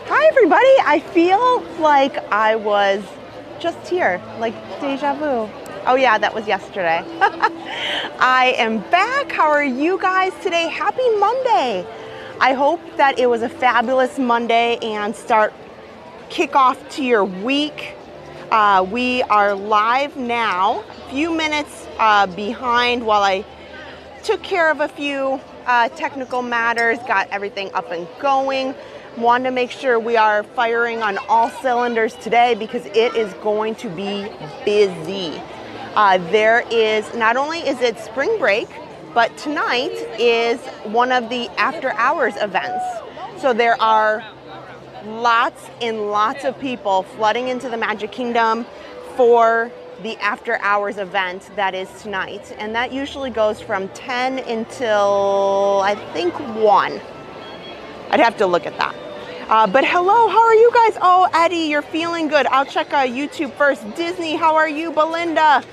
Hi everybody, I feel like I was just here, like deja vu. Oh yeah, that was yesterday. I am back. How are you guys today? Happy Monday. I hope that it was a fabulous Monday and kick off to your week. We are live now, a few minutes behind while I took care of a few technical matters, got everything up and going. Wanted to make sure we are firing on all cylinders today because it is going to be busy. There is, not only is it spring break, but tonight is one of the after hours events. So there are lots and lots of people flooding into the Magic Kingdom for the after hours event that is tonight. And that usually goes from 10 until I think 1. I'd have to look at that. But hello, how are you guys? Oh, Eddie, you're feeling good. I'll check YouTube first. Disney, how are you? Belinda,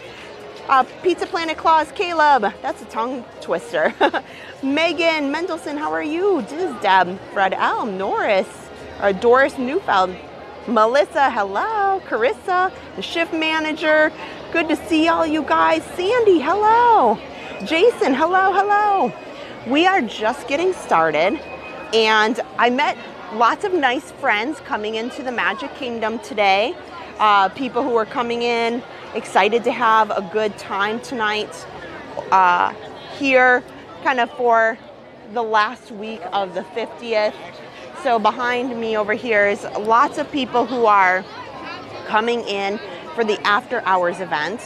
Pizza Planet Claus, Caleb. That's a tongue twister. Megan, Mendelson, how are you? This is Deb, Fred Elm, Norris, Doris Neufeld. Melissa, hello. Carissa, the shift manager. Good to see all you guys. Sandy, hello. Jason, hello, hello. We are just getting started, and I met lots of nice friends coming into the Magic Kingdom today. People who are coming in, excited to have a good time tonight here, kind of for the last week of the 50th. So behind me over here is lots of people who are coming in for the after hours event.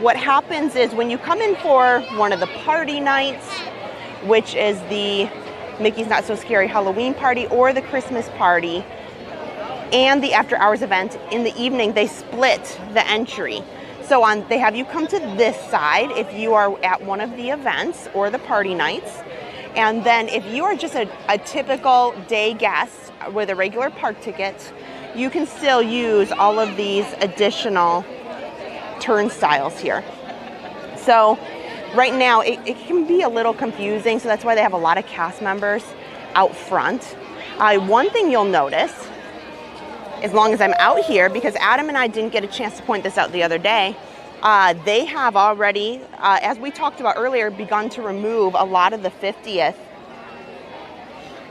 What happens is when you come in for one of the party nights, which is the Mickey's Not So Scary Halloween party or the Christmas party, and the after hours event in the evening, they split the entry. So they have you come to this side if you are at one of the events or the party nights. And then if you are just a typical day guest with a regular park ticket, you can still use all of these additional turnstiles here. So right now it can be a little confusing, so that's why they have a lot of cast members out front. One thing you'll notice, as long as I'm out here, because Adam and I didn't get a chance to point this out the other day, they have already, as we talked about earlier, begun to remove a lot of the 50th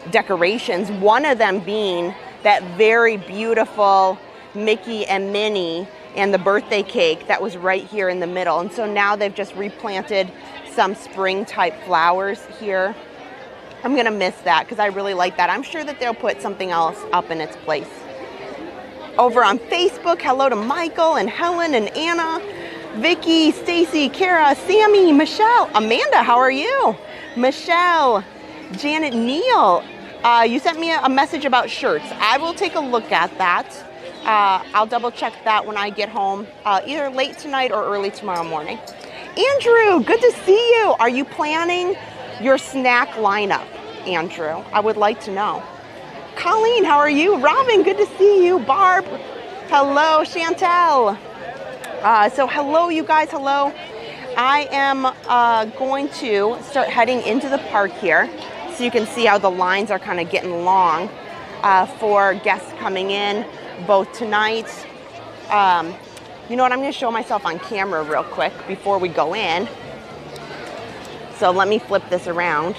decorations, one of them being that very beautiful Mickey and Minnie and the birthday cake that was right here in the middle. And so now they've just replanted some spring type flowers here. I'm gonna miss that because I really like that. I'm sure that they'll put something else up in its place. Over on Facebook, hello to Michael and Helen and Anna, Vicky, Stacy, Kara, Sammy, Michelle, Amanda, how are you? Michelle, Janet, Neal, you sent me a message about shirts. I will take a look at that. I'll double check that when I get home, either late tonight or early tomorrow morning. Andrew, good to see you. Are you planning your snack lineup, Andrew? I would like to know. Colleen, how are you? Robin, good to see you. Barb, hello. Chantel. So hello, you guys, hello. I am going to start heading into the park here so you can see how the lines are kind of getting long for guests coming in, both tonight. You know what, I'm going to show myself on camera real quick before we go in. So let me flip this around.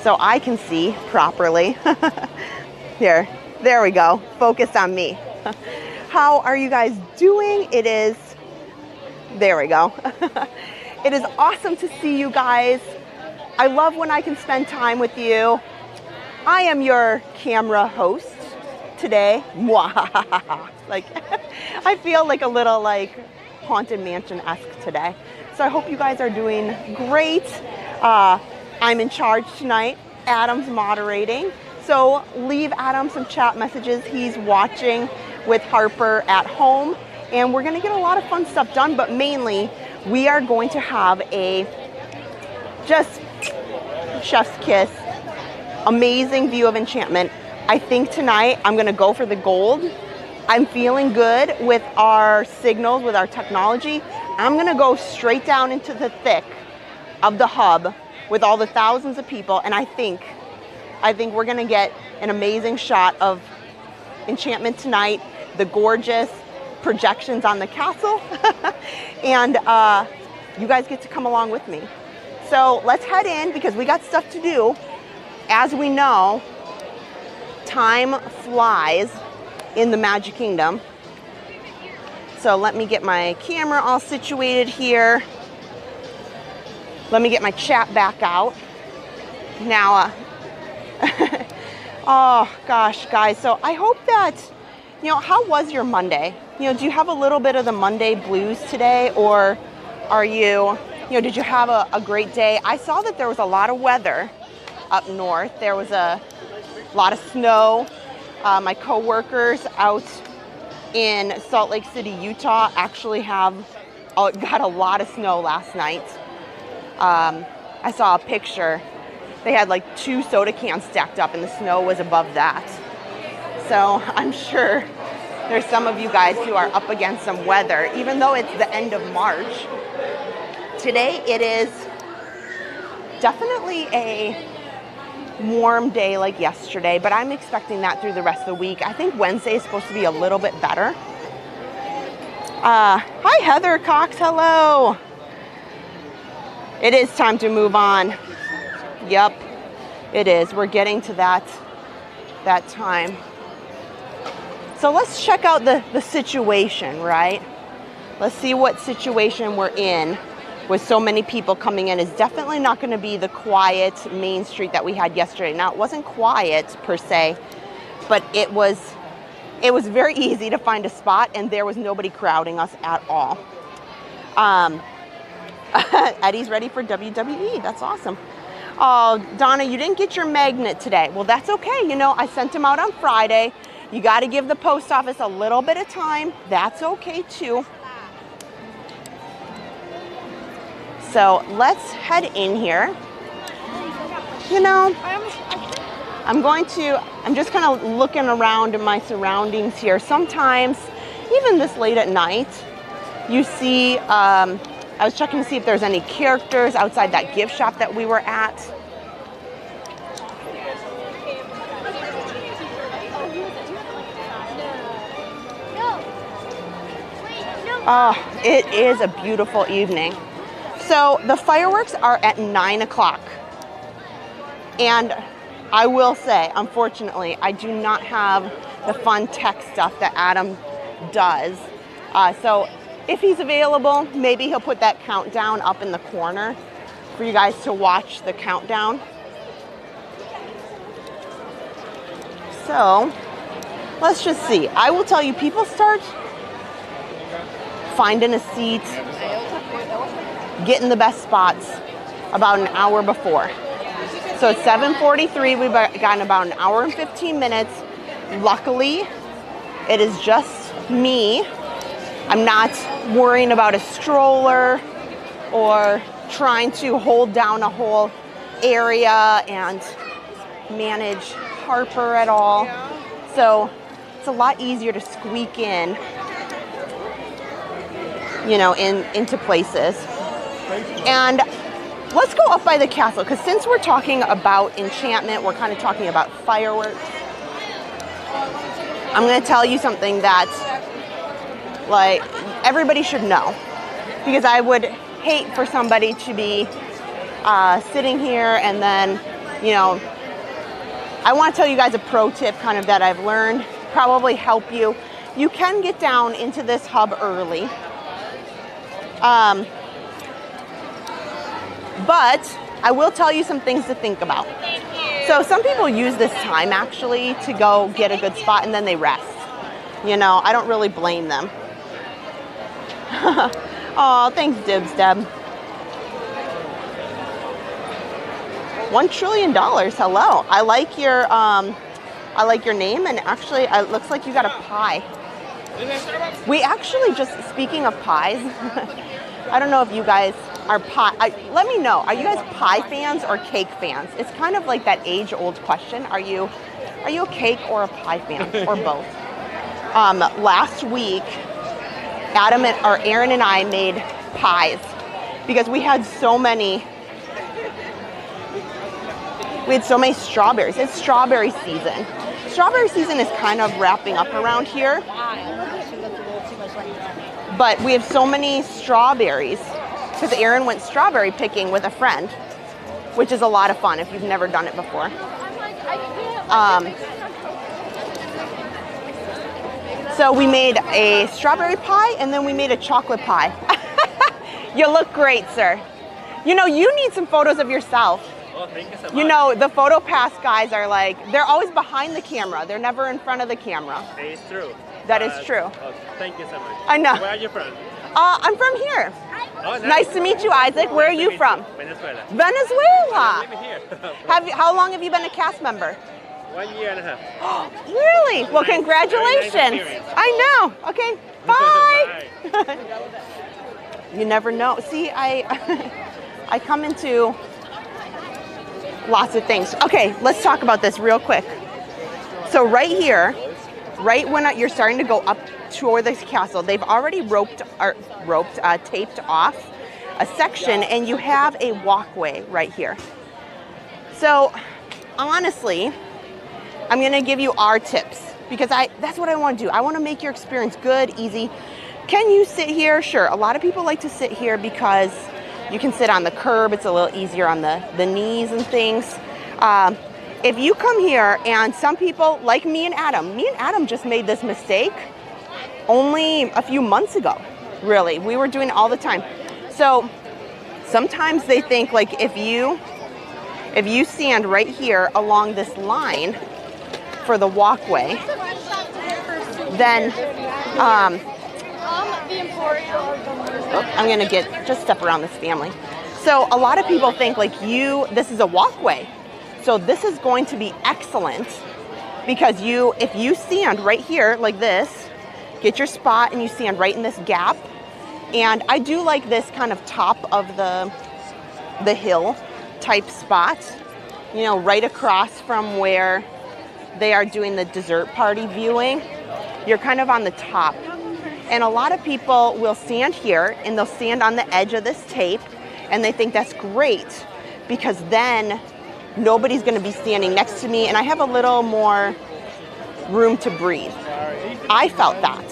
So I can see properly. Here, there we go. Focused on me. How are you guys doing? It is, there we go. It is awesome to see you guys. I love when I can spend time with you. I am your camera host today. Like, I feel like a little like Haunted Mansion-esque today. So I hope you guys are doing great. I'm in charge tonight. Adam's moderating. So leave Adam some chat messages. He's watching with Harper at home. And we're going to get a lot of fun stuff done. But mainly, we are going to have a just chef's kiss, amazing view of Enchantment. I think tonight I'm going to go for the gold. I'm feeling good with our signals, with our technology. I'm going to go straight down into the thick of the hub with all the thousands of people, and I think we're gonna get an amazing shot of Enchantment tonight, the gorgeous projections on the castle, and you guys get to come along with me. So let's head in because we got stuff to do. As we know, time flies in the Magic Kingdom. So let me get my camera all situated here. Let me get my chat back out. Now, oh gosh, guys, so I hope that, you know, how was your Monday? You know, do you have a little bit of the Monday blues today, or are you know, did you have a great day? I saw that there was a lot of weather up north. There was a lot of snow. My coworkers out in Salt Lake City, Utah actually got a lot of snow last night. I saw a picture. They had like 2 soda cans stacked up and the snow was above that. So I'm sure there's some of you guys who are up against some weather, even though it's the end of March. Today it is definitely a warm day like yesterday, but I'm expecting that through the rest of the week. I think Wednesday is supposed to be a little bit better. Hi Heather Cox, hello. It is time to move on. Yep, it is. We're getting to that time. So let's check out the situation, right? Let's see what situation we're in with so many people coming in. It's definitely not going to be the quiet Main Street that we had yesterday. Now, it wasn't quiet per se, but it was very easy to find a spot and there was nobody crowding us at all. Eddie's ready for WWE. That's awesome. Oh, Donna, you didn't get your magnet today. Well, that's okay. You know, I sent them out on Friday. You got to give the post office a little bit of time. That's okay too. So let's head in here. You know, I'm just kind of looking around my surroundings here. Sometimes, even this late at night, you see, I was checking to see if there's any characters outside that gift shop that we were at. Oh, it is a beautiful evening. So the fireworks are at 9 o'clock. And I will say, unfortunately, I do not have the fun tech stuff that Adam does. So if he's available, maybe he'll put that countdown up in the corner for you guys to watch the countdown. So let's just see. I will tell you, people start finding a seat, getting the best spots about an hour before. So it's 7:43, we've gotten about an hour and 15 minutes. Luckily, it is just me. I'm not worrying about a stroller or trying to hold down a whole area and manage Harper at all. So it's a lot easier to squeak in, you know, into places. And let's go up by the castle, because since we're talking about Enchantment, we're kind of talking about fireworks. I'm going to tell you something that, like, everybody should know, because I would hate for somebody to be sitting here and then, you know, I want to tell you guys a pro tip kind of that I've learned, probably help you. You can get down into this hub early. But I will tell you some things to think about. So some people use this time actually to go get a good spot and then they rest. You know, I don't really blame them. Oh, thanks, Dibs Deb. $1 trillion. Hello. I like your name, and actually, it looks like you got a pie. We actually just, speaking of pies, I don't know if you guys are pie. Let me know. Are you guys pie fans or cake fans? It's kind of like that age-old question. Are you a cake or a pie fan, or both? Last week, Aaron and I made pies because we had so many We had so many strawberries. It's strawberry season. Strawberry season is kind of wrapping up around here. But we have so many strawberries because Aaron went strawberry picking with a friend, which is a lot of fun if you've never done it before. So we made a strawberry pie and then we made a chocolate pie. You look great, sir. You know, you need some photos of yourself. Oh, thank you so much. You know, the photo pass guys are like, they're always behind the camera. They're never in front of the camera. It's true. That is true. Oh, thank you so much. I know. Where are you from? I'm from here. Oh, Nice to meet you, Isaac. Where are you from? Venezuela. Venezuela. Living here. How long have you been a cast member? 1 year and a half. Really? Well, Nice. congratulations. Very nice experience. I know. Okay, bye. You never know. See, I come into lots of things. Okay, let's talk about this real quick. So right here, right when you're starting to go up toward this castle, they've already taped off a section, and you have a walkway right here. So honestly, I'm gonna give you our tips because that's what I want to do. I want to make your experience good, easy. Can you sit here? Sure. A lot of people like to sit here because you can sit on the curb. It's a little easier on the knees and things. If you come here, and some people like me and Adam just made this mistake only a few months ago, really. We were doing it all the time. So sometimes they think like if you stand right here along this line for the walkway, then I'm gonna just step around this family. So a lot of people think like this is a walkway. So this is going to be excellent because if you stand right here like this, get your spot and you stand right in this gap. And I do like this kind of top of the hill type spot, you know, right across from where they are doing the dessert party viewing. You're kind of on the top. And a lot of people will stand here and they'll stand on the edge of this tape and they think that's great because then nobody's going to be standing next to me and I have a little more room to breathe. I felt that.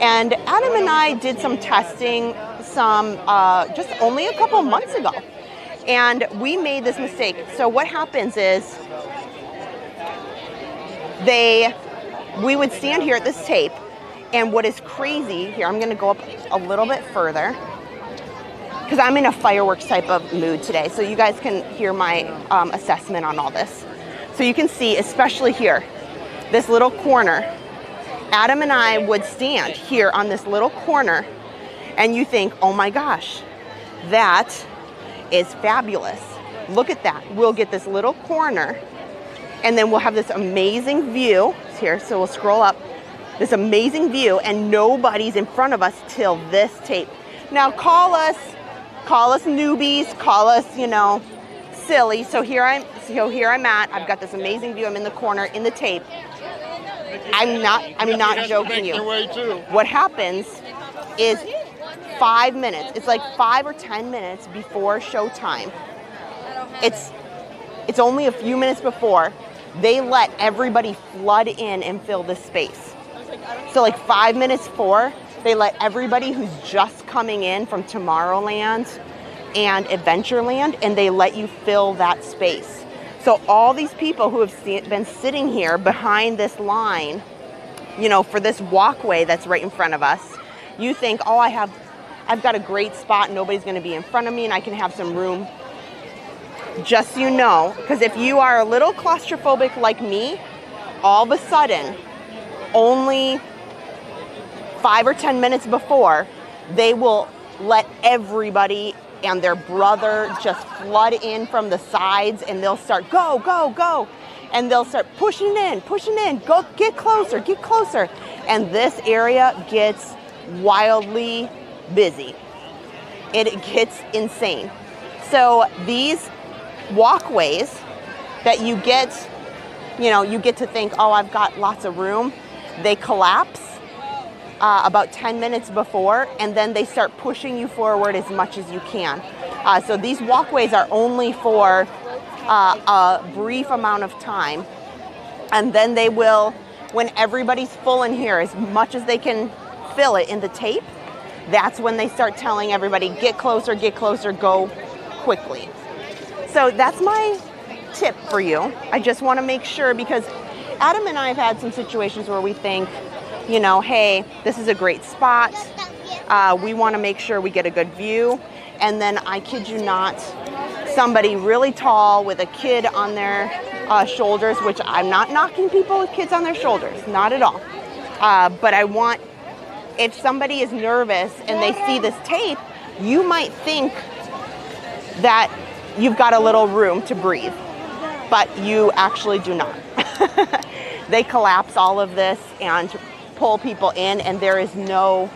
And Adam and I did some testing just only a couple months ago. And we made this mistake. So what happens is we would stand here at this tape, and what is crazy here, I'm gonna go up a little bit further because I'm in a fireworks type of mood today, so you guys can hear my assessment on all this. So you can see, especially here, this little corner, Adam and I would stand here on this little corner, and you think, oh my gosh, that is fabulous. Look at that. We'll get this little corner, and then we'll have this amazing view here. So we'll scroll up, this amazing view, and nobody's in front of us till this tape. Now call us newbies, call us, you know, silly. So here I'm at. I've got this amazing view. I'm in the corner in the tape. I'm not joking you. What happens is 5 minutes. It's like 5 or 10 minutes before showtime. It's only a few minutes before they let everybody flood in and fill this space. So like 5 minutes before, they let everybody who's just coming in from Tomorrowland and Adventureland, and they let you fill that space. So all these people who have been sitting here behind this line, you know, for this walkway that's right in front of us, you think, oh, I've got a great spot, nobody's gonna be in front of me and I can have some room. Just so you know, because if you are a little claustrophobic like me, all of a sudden, only 5 or 10 minutes before, they will let everybody and their brother just flood in from the sides, and they'll start, go, go, go. And they'll start pushing in, go, get closer. And this area gets wildly busy. It gets insane. So these walkways that you get to think, oh, I've got lots of room, they collapse about 10 minutes before, and then they start pushing you forward as much as you can. So these walkways are only for a brief amount of time. And then they will, when everybody's full in here, as much as they can fill it in the tape, that's when they start telling everybody, get closer, go quickly. So that's my tip for you. I just want to make sure, because Adam and I have had some situations where we think, you know, hey, this is a great spot. We want to make sure we get a good view. And then, I kid you not, somebody really tall with a kid on their shoulders, which I'm not knocking people with kids on their shoulders, not at all. But I want, if somebody is nervous and they see this tape, you might think that you've got a little room to breathe, but you actually do not. They collapse all of this and pull people in, and there is no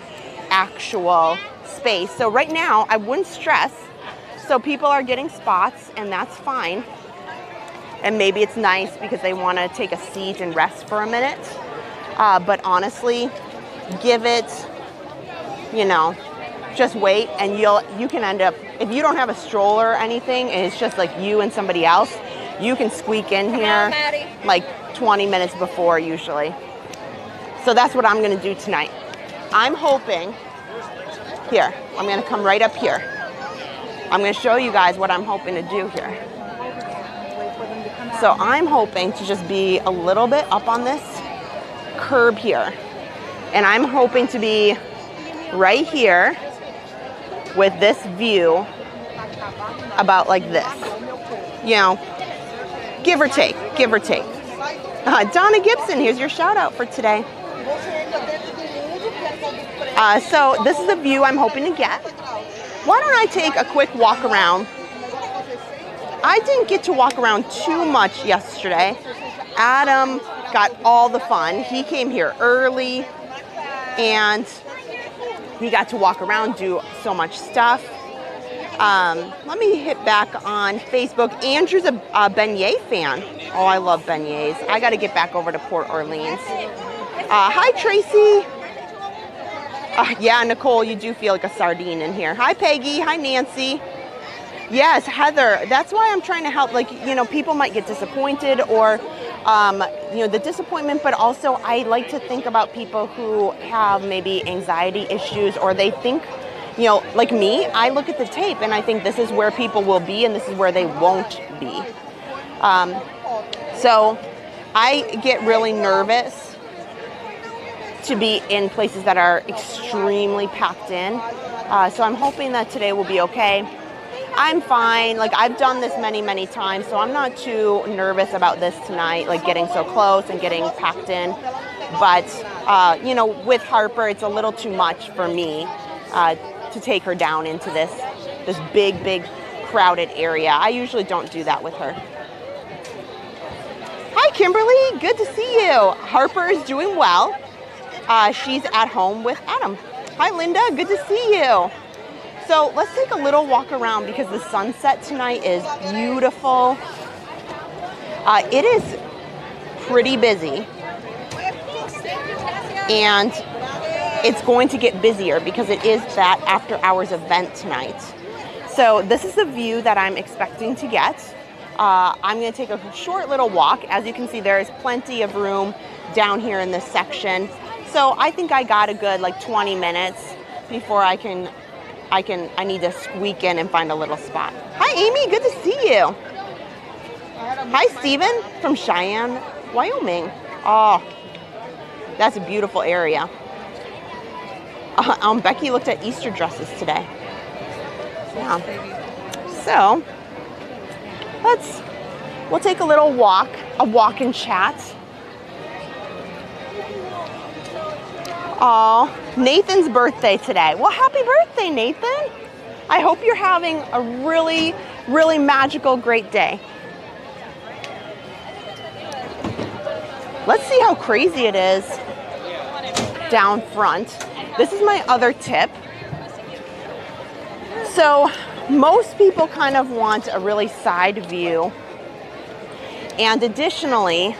actual space. So right now, I wouldn't stress. So people are getting spots, and that's fine. And maybe it's nice because they want to take a seat and rest for a minute. But honestly, give it, you know, just wait, and you can end up, if you don't have a stroller or anything, and it's just like you and somebody else, you can squeak in here like 20 minutes before usually. So that's what I'm going to do tonight. I'm hoping, here, I'm going to come right up here. I'm going to show you guys what I'm hoping to do here. So I'm hoping to just be a little bit up on this curb here. And I'm hoping to be right here with this view about like this. You know, give or take, give or take. Donna Gibson, here's your shout out for today. So this is the view I'm hoping to get. Why don't I take a quick walk around? I didn't get to walk around too much yesterday. Adam got all the fun. He came here early and he got to walk around, do so much stuff. Let me hit back on Facebook. Andrew's a beignet fan. Oh, I love beignets. I got to get back over to Port Orleans. Hi, Tracy. Yeah, Nicole, you do feel like a sardine in here. Hi, Peggy. Hi, Nancy. Yes, Heather. That's why I'm trying to help. Like, you know, people might get disappointed or, you know, the disappointment, but also I like to think about people who have maybe anxiety issues, or they think, you know, like me, I look at the tape and I think this is where people will be and this is where they won't be. So I get really nervous to be in places that are extremely packed in. So I'm hoping that today will be okay. I'm fine. Like, I've done this many, many times, so I'm not too nervous about this tonight, like getting so close and getting packed in. But, you know, with Harper, it's a little too much for me to take her down into this big, big crowded area. I usually don't do that with her. Hi, Kimberly. Good to see you. Harper is doing well. She's at home with Adam. Hi, Linda. Good to see you. So let's take a little walk around because the sunset tonight is beautiful. It is pretty busy. And it's going to get busier because it is that after hours event tonight. So this is the view that I'm expecting to get. I'm going to take a short little walk. As you can see, there is plenty of room down here in this section. So I think I got a good like 20 minutes before I need to squeak in and find a little spot. Hi, Amy. Good to see you. Hi, Steven from Cheyenne, Wyoming. Oh, that's a beautiful area. Becky looked at Easter dresses today. Yeah. So we'll take a little walk, a walk and chat. Oh, Nathan's birthday today. Well, happy birthday, Nathan. I hope you're having a really, really magical, great day. Let's see how crazy it is down front. This is my other tip. So most people kind of want a really side view. And additionally,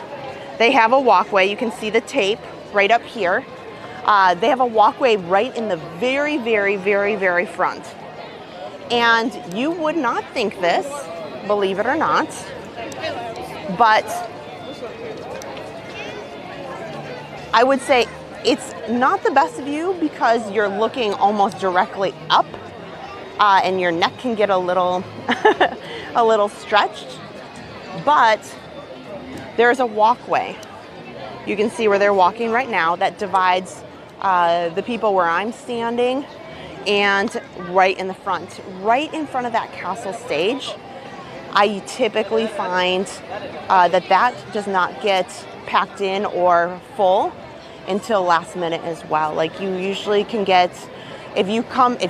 they have a walkway. You can see the tape right up here. They have a walkway right in the very, very, very, very front. And you would not think this, believe it or not, but I would say it's not the best view because you're looking almost directly up, and your neck can get a little a little stretched. But there's a walkway. You can see where they're walking right now that divides the people where I'm standing and right in the front. Right in front of that castle stage, I typically find that does not get packed in or full until last minute as well. Like, you usually can get, if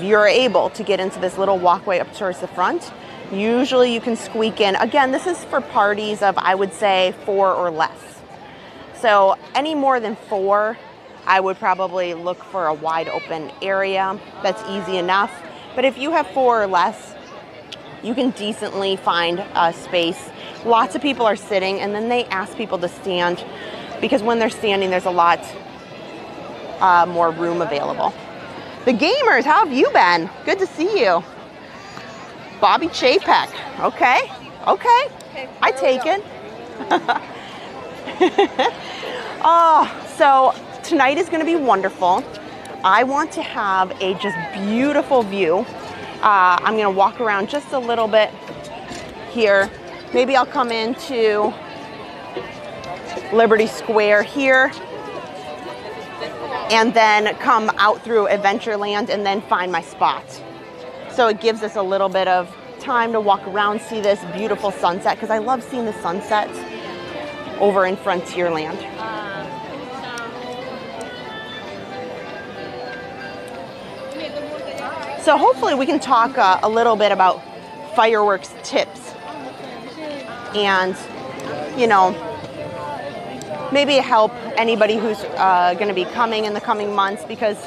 you're able to get into this little walkway up towards the front, usually you can squeak in. Again, this is for parties of, I would say, 4 or less. So any more than 4, I would probably look for a wide open area. That's easy enough. But if you have 4 or less, you can decently find a space. Lots of people are sitting, and then they ask people to stand because when they're standing, there's a lot more room available. The gamers, how have you been? Good to see you. Bobby Chapek. Okay. I take it. Oh, so tonight is going to be wonderful. I want to have a just beautiful view. I'm going to walk around just a little bit here. Maybe I'll come into Liberty Square here and then come out through Adventureland and then find my spot. So it gives us a little bit of time to walk around, see this beautiful sunset, because I love seeing the sunsets over in Frontierland. So hopefully we can talk a little bit about fireworks tips and, you know, maybe help anybody who's going to be coming in the coming months, because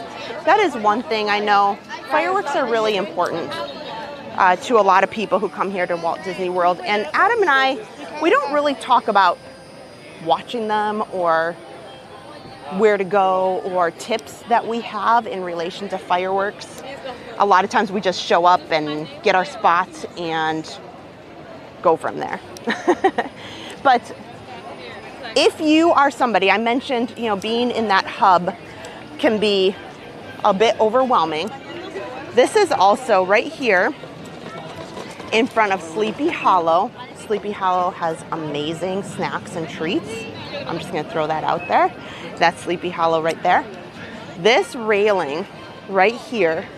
that is one thing I know. Fireworks are really important to a lot of people who come here to Walt Disney World. And Adam and I, we don't really talk about watching them or where to go or tips that we have in relation to fireworks. A lot of times we just show up and get our spots and go from there. But if you are somebody, I mentioned, you know, being in that hub can be a bit overwhelming. This is also right here in front of Sleepy Hollow. Sleepy Hollow has amazing snacks and treats. I'm just going to throw that out there. That's Sleepy Hollow right there. This railing right here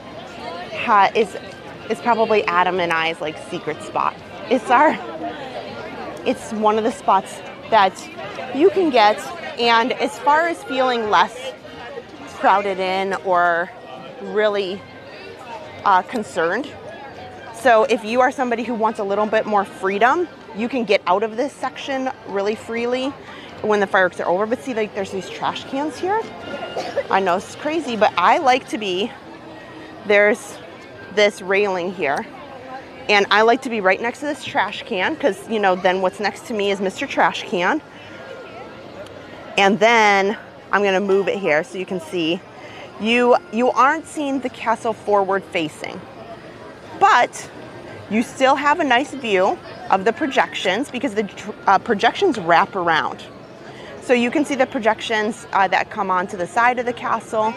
is probably Adam and I's like secret spot. It's one of the spots that you can get, and as far as feeling less crowded in or really concerned. So if you are somebody who wants a little bit more freedom, you can get out of this section really freely when the fireworks are over. But see, like, there's these trash cans here. I know it's crazy, but I like to be, there's this railing here, and I like to be right next to this trash can, because, you know, then what's next to me is Mr. Trash Can. And then I'm going to move it here so you can see. You aren't seeing the castle forward facing, but you still have a nice view of the projections, because the projections wrap around. So you can see the projections that come onto the side of the castle,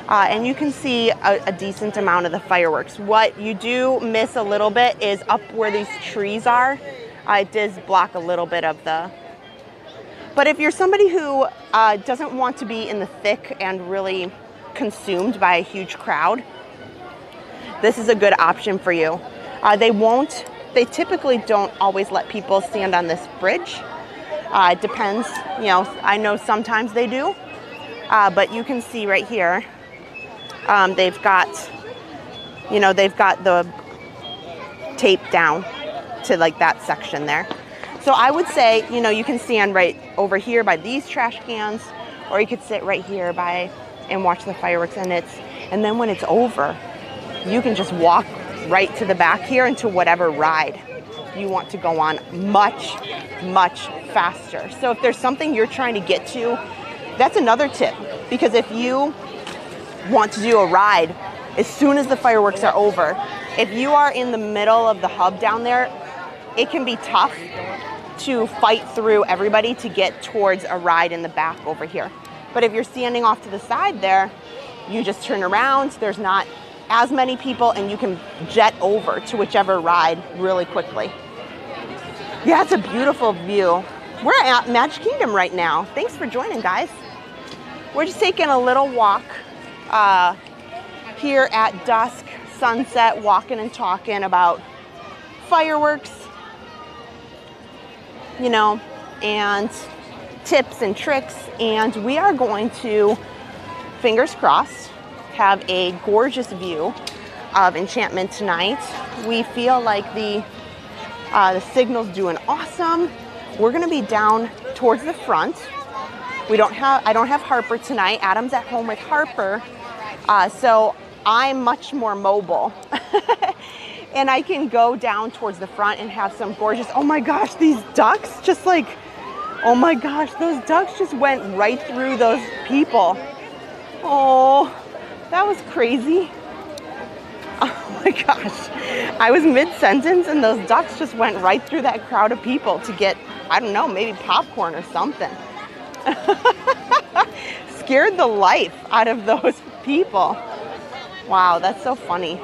and you can see a decent amount of the fireworks. What you do miss a little bit is up where these trees are. It does block a little bit of the... But if you're somebody who doesn't want to be in the thick and really consumed by a huge crowd, this is a good option for you. They typically don't always let people stand on this bridge. It depends, you know, I know sometimes they do, but you can see right here, they've got the tape down to like that section there. So I would say, you know, you can stand right over here by these trash cans, or you could sit right here and watch the fireworks, and then when it's over, you can just walk right to the back here into whatever ride you want to go on much, much faster. So if there's something you're trying to get to, that's another tip, because if you want to do a ride as soon as the fireworks are over, if you are in the middle of the hub down there, it can be tough to fight through everybody to get towards a ride in the back over here. But if you're standing off to the side there, you just turn around. There's not as many people, and you can jet over to whichever ride really quickly. Yeah, it's a beautiful view. We're at Magic Kingdom right now. Thanks for joining, guys. We're just taking a little walk here at dusk, sunset, walking and talking about fireworks, you know, and tips and tricks. And we are going to, fingers crossed, have a gorgeous view of Enchantment tonight. We feel like the signal's doing awesome. We're gonna be down towards the front. I don't have Harper tonight. Adam's at home with Harper, so I'm much more mobile. And I can go down towards the front and have some gorgeous, oh my gosh, these ducks just like, oh my gosh, those ducks just went right through those people. Oh, that was crazy. Oh my gosh. I was mid-sentence and those ducks just went right through that crowd of people to get, I don't know, maybe popcorn or something. Scared the life out of those people. Wow, that's so funny.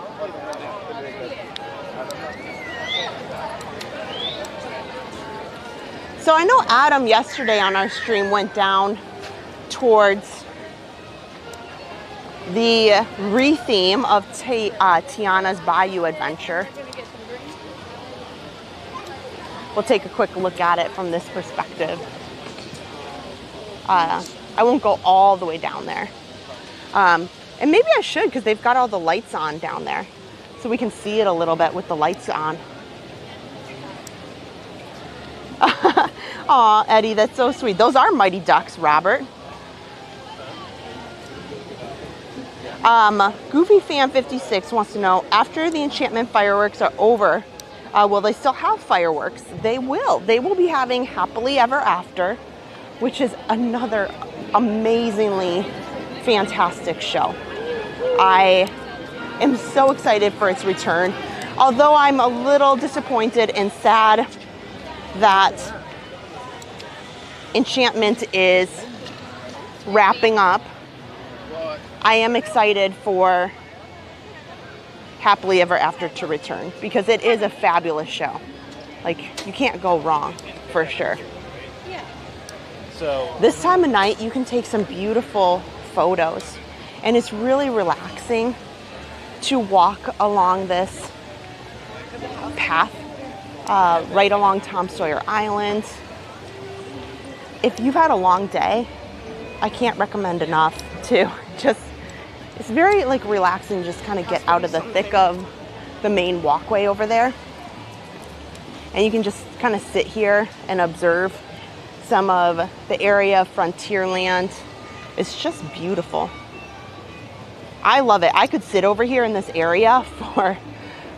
So I know Adam yesterday on our stream went down towards the re-theme of Tiana's Bayou Adventure. We'll take a quick look at it from this perspective. I won't go all the way down there. And maybe I should, because they've got all the lights on down there. So we can see it a little bit with the lights on. Aw, Eddie, that's so sweet. Those are Mighty Ducks, Robert. Goofy Fan 56 wants to know, after the Enchantment fireworks are over, will they still have fireworks? They will. They will be having Happily Ever After, which is another amazingly fantastic show. I am so excited for its return, although I'm a little disappointed and sad that Enchantment is wrapping up. I am excited for Happily Ever After to return because it is a fabulous show. Like, you can't go wrong, for sure. So this time of night, you can take some beautiful photos, and it's really relaxing to walk along this path right along Tom Sawyer Island. If you've had a long day, I can't recommend enough to just, it's very like relaxing, just kind of get out of the thick of the main walkway over there. And you can just kind of sit here and observe some of the area of Frontierland. It's just beautiful. I love it. I could sit over here in this area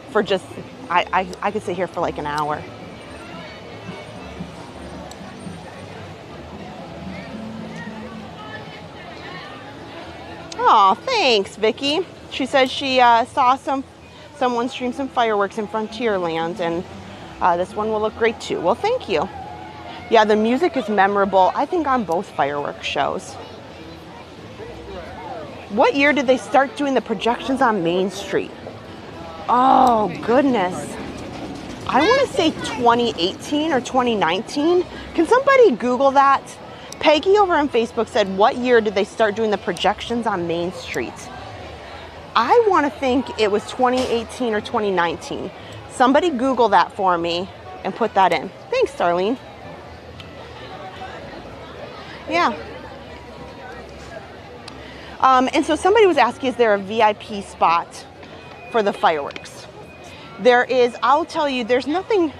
for just, I could sit here for like an hour. Oh, thanks, Vicky. She said she saw someone stream some fireworks in Frontierland, and this one will look great too. Well, thank you. Yeah, the music is memorable, I think, on both fireworks shows. What year did they start doing the projections on Main Street? Oh, goodness. I want to say 2018 or 2019. Can somebody Google that? Peggy over on Facebook said, what year did they start doing the projections on Main Street? I want to think it was 2018 or 2019. Somebody Google that for me and put that in. Thanks, Darlene. Yeah. And so somebody was asking, is there a VIP spot for the fireworks? There is, I'll tell you, there's nothing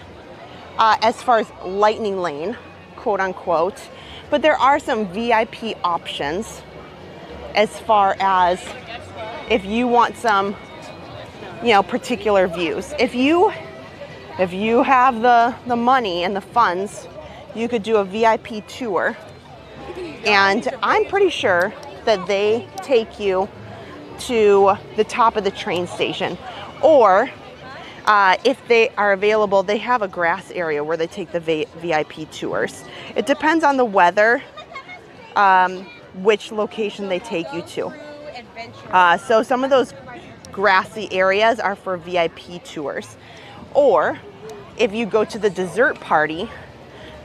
as far as lightning lane, quote unquote, but there are some VIP options as far as if you want some, you know, particular views. If you have the money and the funds, you could do a VIP tour. And I'm pretty sure that they take you to the top of the train station. Or If they are available, they have a grass area where they take the VIP tours. It depends on the weather, which location they take you to. So some of those grassy areas are for VIP tours. Or if you go to the dessert party,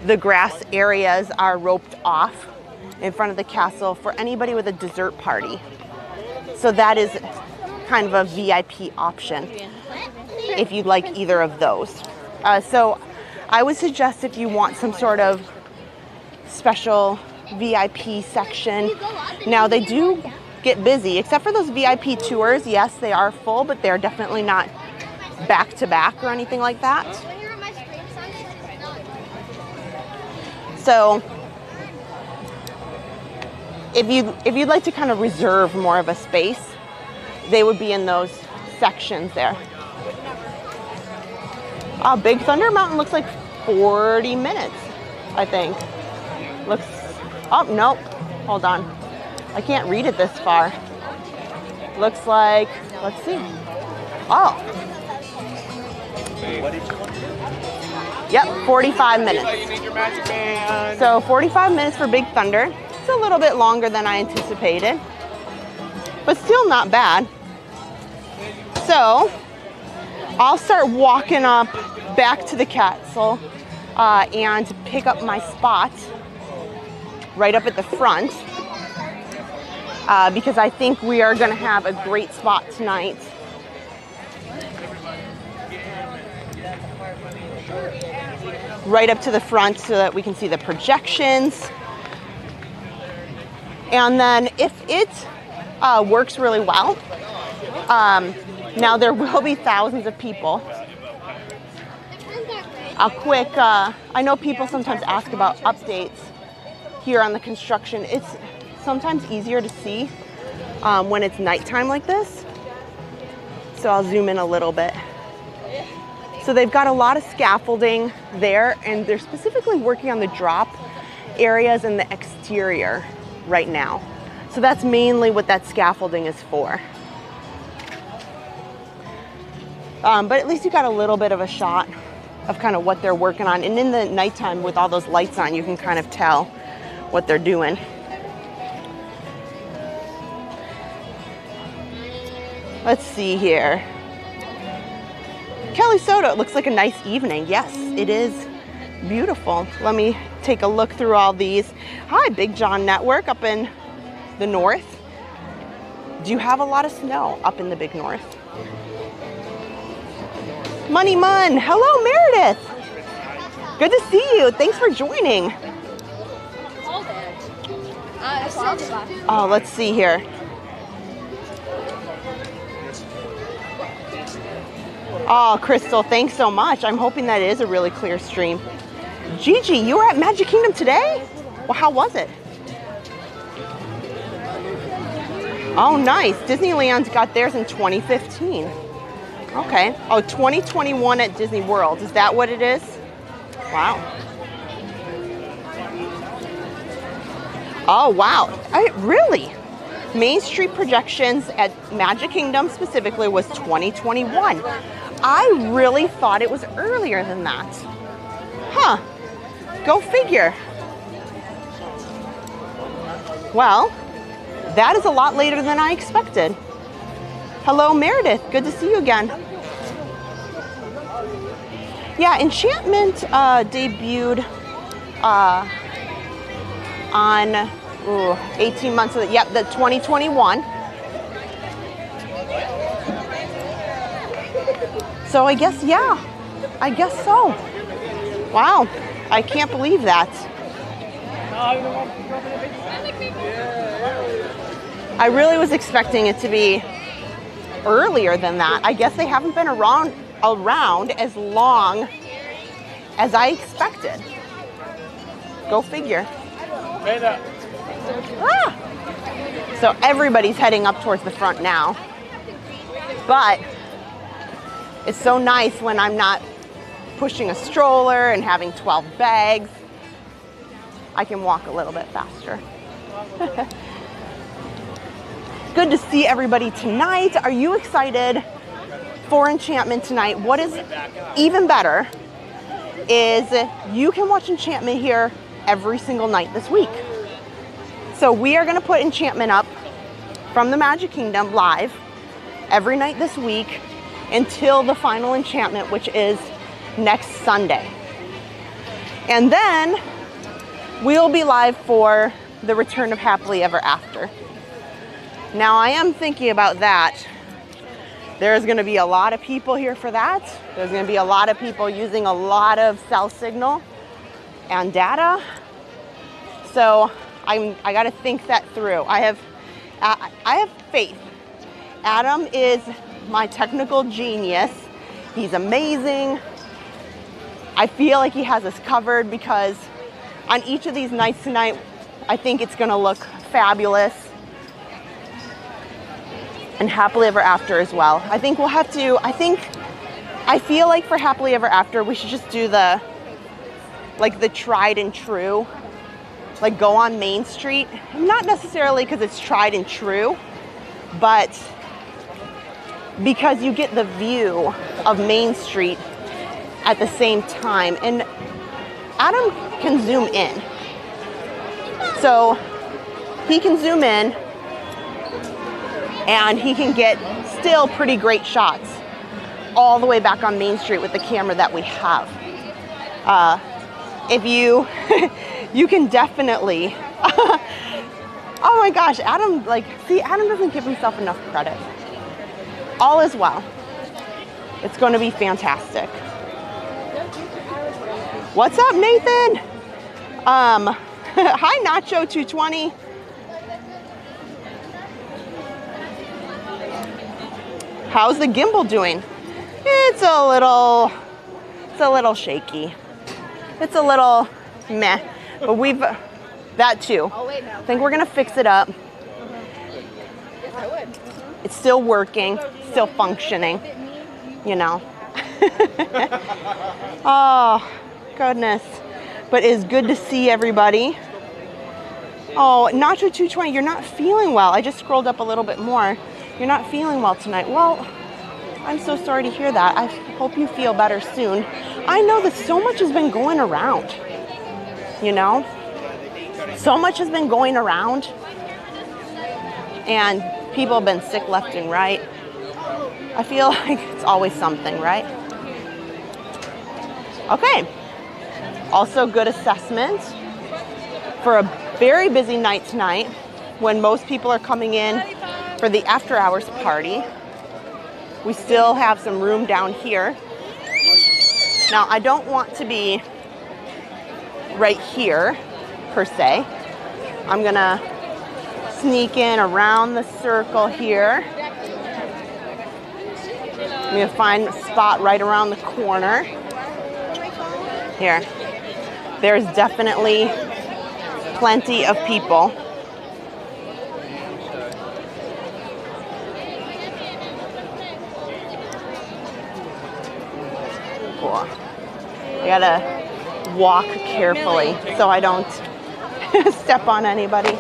the grass areas are roped off in front of the castle for anybody with a dessert party. So that is kind of a VIP option if you'd like either of those. So I would suggest if you want some sort of special VIP section. Now they do get busy, except for those VIP tours. Yes, they are full, but they're definitely not back to back or anything like that. So if you'd like to kind of reserve more of a space, they would be in those sections there. Big Thunder Mountain looks like 40 minutes, I think. Looks, oh, nope, hold on. I can't read it this far. Looks like, let's see. Oh. Yep, 45 minutes. So 45 minutes for Big Thunder. It's a little bit longer than I anticipated, but still not bad. So I'll start walking up back to the castle and pick up my spot right up at the front because I think we are going to have a great spot tonight. Right up to the front so that we can see the projections. And then if it works really well, now there will be thousands of people. A quick, I know people sometimes ask about updates here on the construction. It's sometimes easier to see when it's nighttime like this. So I'll zoom in a little bit. So they've got a lot of scaffolding there, and they're specifically working on the drop areas and the exterior right now. So that's mainly what that scaffolding is for. But at least you got a little bit of a shot of kind of what they're working on. And in the nighttime with all those lights on, you can kind of tell what they're doing. Let's see here. Kelly Soto, it looks like a nice evening. Yes, it is beautiful. Let me take a look through all these. Hi, Big John Network up in the north. Do you have a lot of snow up in the big north? Money Mun, hello Meredith. Good to see you. Thanks for joining. Oh, let's see here. Oh, Crystal, thanks so much. I'm hoping that is a really clear stream. Gigi, you were at Magic Kingdom today? Well, how was it? Oh, nice. Disneyland's got theirs in 2015. Okay. Oh, 2021 at Disney World. Is that what it is? Wow. Oh, wow. Really? Main Street projections at Magic Kingdom specifically was 2021. I really thought it was earlier than that. Huh. Go figure. Well, that is a lot later than I expected. Hello, Meredith. Good to see you again. Yeah, Enchantment debuted on 18 months of the 2021. So I guess, yeah, I guess so. Wow, I can't believe that. I really was expecting it to be earlier than that. I guess they haven't been around as long as I expected. Go figure. Ah! So everybody's heading up towards the front now. But it's so nice when I'm not pushing a stroller and having 12 bags. I can walk a little bit faster. Good to see everybody tonight. Are you excited for Enchantment tonight, what is even better is you can watch Enchantment here every single night this week. So we are going to put Enchantment up from the Magic Kingdom live every night this week until the final Enchantment, which is next Sunday. And then we'll be live for the return of Happily Ever After. Now I am thinking about that. There's going to be a lot of people here for that. There's going to be a lot of people using a lot of cell signal and data. So I got to think that through. I have faith. Adam is my technical genius. He's amazing. I feel like he has us covered because on each of these nights tonight, I think it's going to look fabulous. And Happily Ever After as well. I think we'll have to, I feel like for Happily Ever After, we should just do the tried and true, like go on Main Street. Not necessarily because it's tried and true, but because you get the view of Main Street at the same time. And Adam can zoom in. So he can zoom in and he can get still pretty great shots all the way back on Main Street with the camera that we have. If you, you can definitely, oh my gosh, Adam, Adam doesn't give himself enough credit. All is well. It's going to be fantastic. What's up, Nathan? Hi, Nacho 220. How's the gimbal doing? It's a little shaky. It's a little meh, but that too. I think we're gonna fix it up. It's still working, still functioning, you know. Oh, goodness. But it's good to see everybody. Oh, Nacho 220, you're not feeling well. I just scrolled up a little bit more. You're not feeling well tonight. Well, I'm so sorry to hear that. I hope you feel better soon. I know that so much has been going around, you know? So much has been going around, and people have been sick left and right. I feel like it's always something, right? Okay. Also, good assessment for a very busy night tonight when most people are coming in for the after hours party. We still have some room down here. Now, I don't want to be right here per se. I'm gonna sneak in around the circle here. I'm gonna find a spot right around the corner. Here. There's definitely plenty of people. Cool. I gotta walk carefully so I don't step on anybody.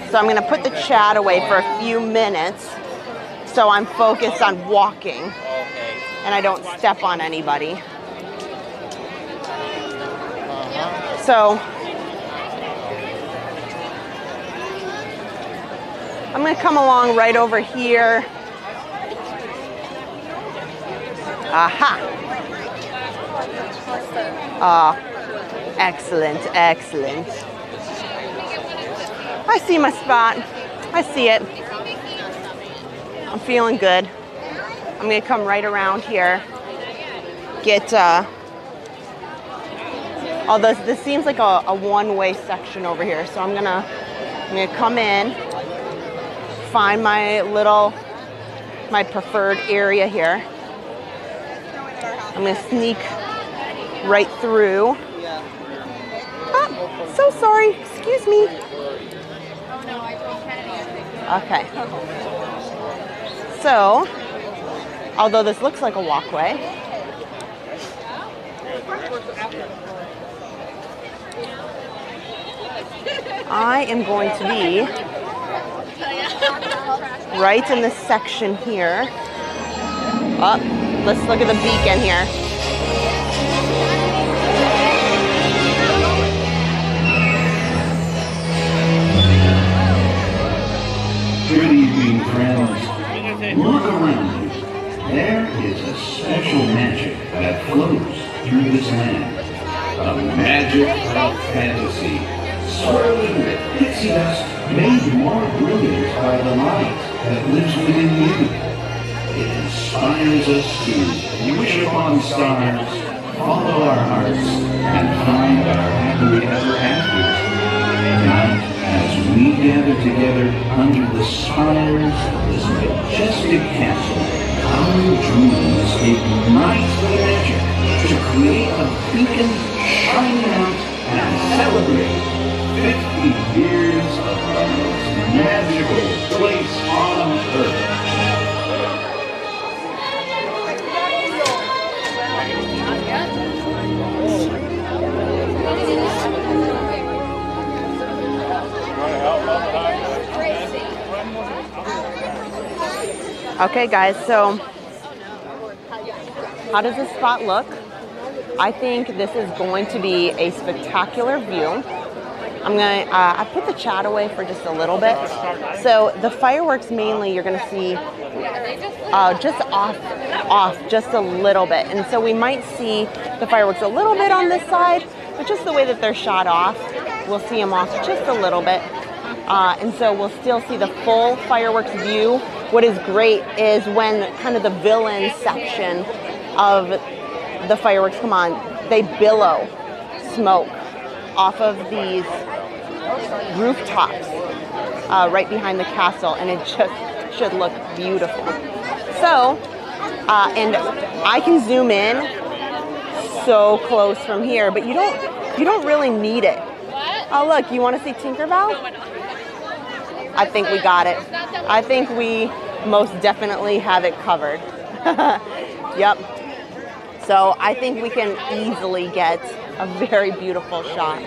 So I'm gonna put the chat away for a few minutes so I'm focused on walking and I don't step on anybody. So I'm gonna come along right over here. Aha. Excellent, excellent. I see my spot. I see it. I'm feeling good. I'm gonna come right around here. Get, although this seems like a one-way section over here, so I'm gonna come in, find my preferred area here. I'm gonna sneak right through. Oh, so sorry, excuse me. Okay. So, although this looks like a walkway, I am going to be right in this section here. Oh, let's look at the beacon here. Good evening, friends. Look around you. There is a special magic that flows through this land. A magic of fantasy, swirling with pixie dust, made more brilliant by the light that lives within you. It inspires us to wish upon stars, follow our hearts, and find our happily ever after. Tonight, as we gather together under the spires of this majestic castle, our dreams ignite the magic to create a beacon shining out and celebrate 50 years of the most magical place on earth. Okay guys, so how does this spot look? I think this is going to be a spectacular view. I put the chat away for just a little bit. So the fireworks mainly you're gonna see just off just a little bit. And so we might see the fireworks a little bit on this side, but just the way that they're shot off, we'll see them off just a little bit. And so we'll still see the full fireworks view. What is great is when kind of the villain section of the fireworks come on, they billow smoke off of these rooftops right behind the castle, and it just should look beautiful. So, and I can zoom in so close from here, but you don't really need it. Oh look, you want to see Tinkerbell? I think we got it. I think we most definitely have it covered. Yep. So I think we can easily get a very beautiful shot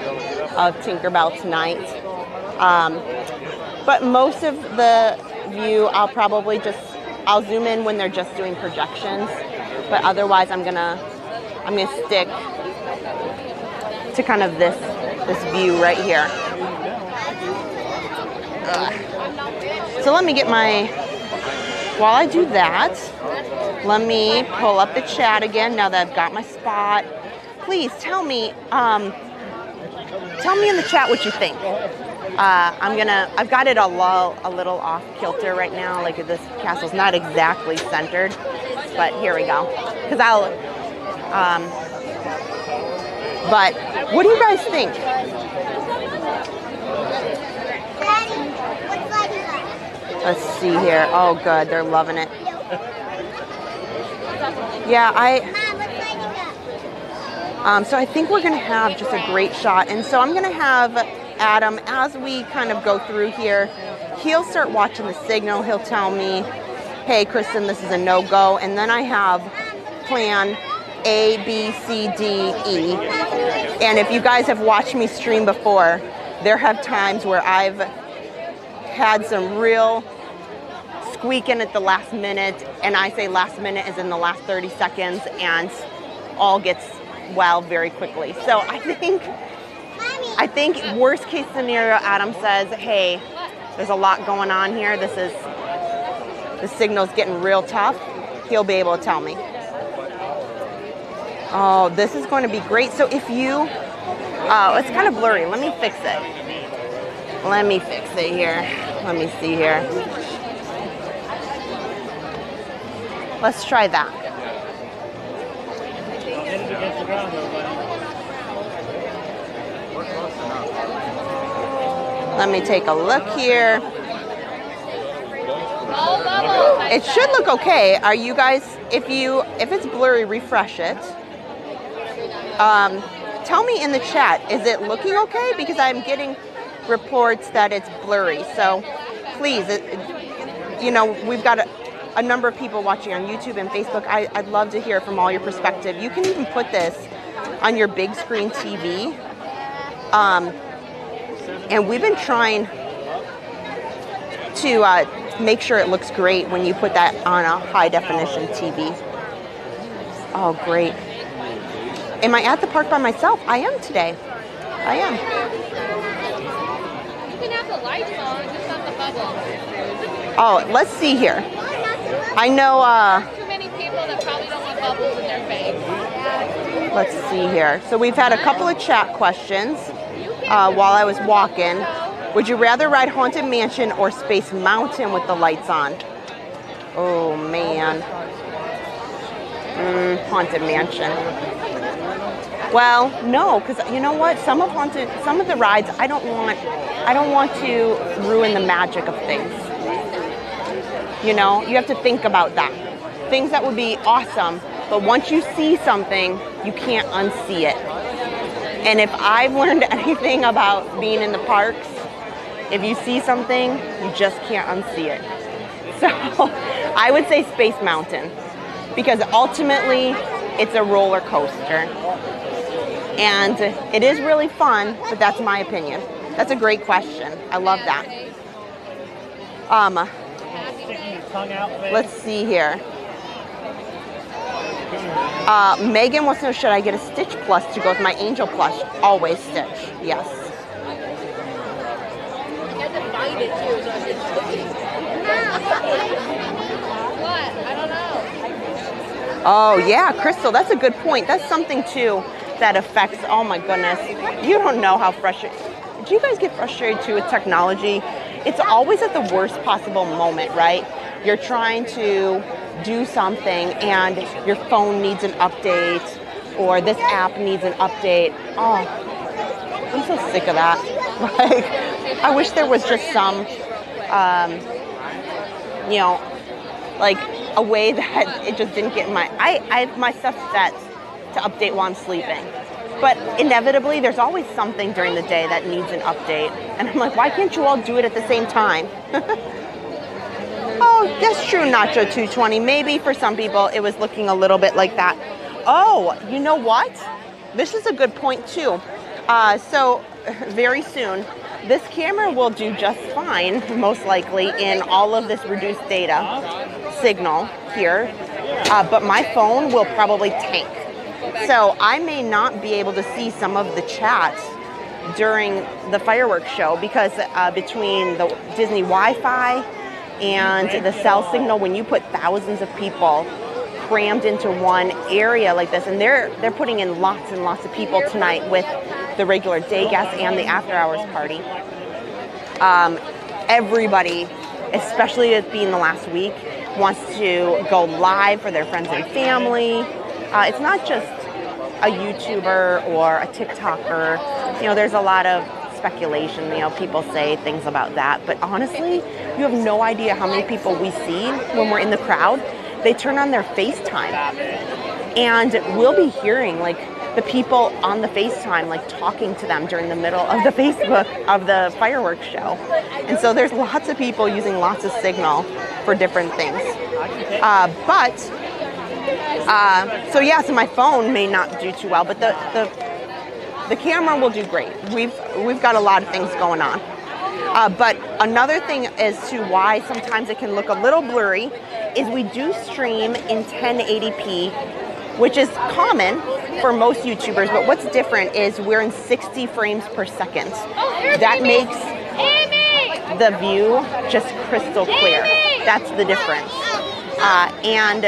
of Tinkerbell tonight. But most of the view, I'll zoom in when they're just doing projections. But otherwise, I'm gonna stick to kind of this view right here. So let me get while I do that, let me pull up the chat again now that I've got my spot. Please tell me in the chat what you think. I've got it a little off kilter right now, like this castle's not exactly centered, but here we go. But what do you guys think? Let's see here. Oh, good. They're loving it. Yeah, so I think we're going to have just a great shot. And so I'm going to have Adam, as we kind of go through here, he'll start watching the signal. He'll tell me, hey, Kristen, this is a no-go. And then I have plan A, B, C, D, E. And if you guys have watched me stream before, there have times where I've had some real squeaking at the last minute, and I say last minute is in the last 30 seconds, and all gets wild very quickly. So I think worst case scenario, Adam says, hey, there's a lot going on here. The signal's getting real tough. He'll be able to tell me. Oh, this is going to be great. So if you, it's kind of blurry. Let me fix it. Here. Let me see here. Let's try that. Let me take a look here. It should look okay. Are you guys, if it's blurry, refresh it. Tell me in the chat, is it looking okay? Because I'm getting reports that it's blurry. So please, we've got a number of people watching on YouTube and Facebook. I'd love to hear from all your perspective. You can even put this on your big screen TV. And we've been trying to make sure it looks great when you put that on a high definition TV. Oh, great. Am I at the park by myself? I am today. I am. You can have the lights on, just not the bubbles. Oh, let's see here. I know, Too many people that probably don't want bubbles in their face. let's see here. So we've had a couple of chat questions while I was walking. Would you rather ride Haunted Mansion or Space Mountain with the lights on? Oh, man. Haunted Mansion. Well, no, because you know what? Some of the rides, I don't want to ruin the magic of things. You know, you have to think about that. Things that would be awesome, but once you see something, you can't unsee it. And if I've learned anything about being in the parks, if you see something, you just can't unsee it. So I would say Space Mountain, because ultimately it's a roller coaster. And it is really fun, but that's my opinion. That's a great question. I love that. Let's see here. Megan wants to know, should I get a Stitch plush to go with my Angel plush? Always Stitch, yes. You have to find it too, so What? I don't know. Oh yeah, Crystal, that's a good point. That's something too that affects, oh my goodness. You don't know how frustrated. Do you guys get frustrated too with technology? It's always at the worst possible moment, right? You're trying to do something and your phone needs an update or this app needs an update. Oh, I'm so sick of that. Like, I wish there was just some, you know, like a way that it just didn't get in my, I have my stuff set to update while I'm sleeping. But inevitably, there's always something during the day that needs an update. And I'm like, why can't you all do it at the same time? Oh, that's true, Nacho 220. Maybe for some people, it was looking a little bit like that. Oh, you know what? This is a good point too. So very soon, this camera will do just fine, most likely, in all of this reduced data signal here. But my phone will probably tank. So I may not be able to see some of the chats during the fireworks show because between the Disney Wi-Fi and the cell signal, when you put thousands of people crammed into one area like this, and they're putting in lots and lots of people tonight with the regular day guests and the after hours party. Everybody, especially it being the last week, wants to go live for their friends and family. It's not just a YouTuber or a TikToker. You know, there's a lot of speculation. You know, people say things about that. But honestly, you have no idea how many people we see when we're in the crowd. They turn on their FaceTime. And we'll be hearing, like, the people on the FaceTime, like, talking to them during the middle of the Facebook of the fireworks show. And so there's lots of people using lots of signal for different things. So yeah, so my phone may not do too well, but the camera will do great. We've got a lot of things going on. But another thing as to why sometimes it can look a little blurry is we do stream in 1080p, which is common for most YouTubers, but what's different is we're in 60 frames per second. That makes the view just crystal clear. That's the difference. And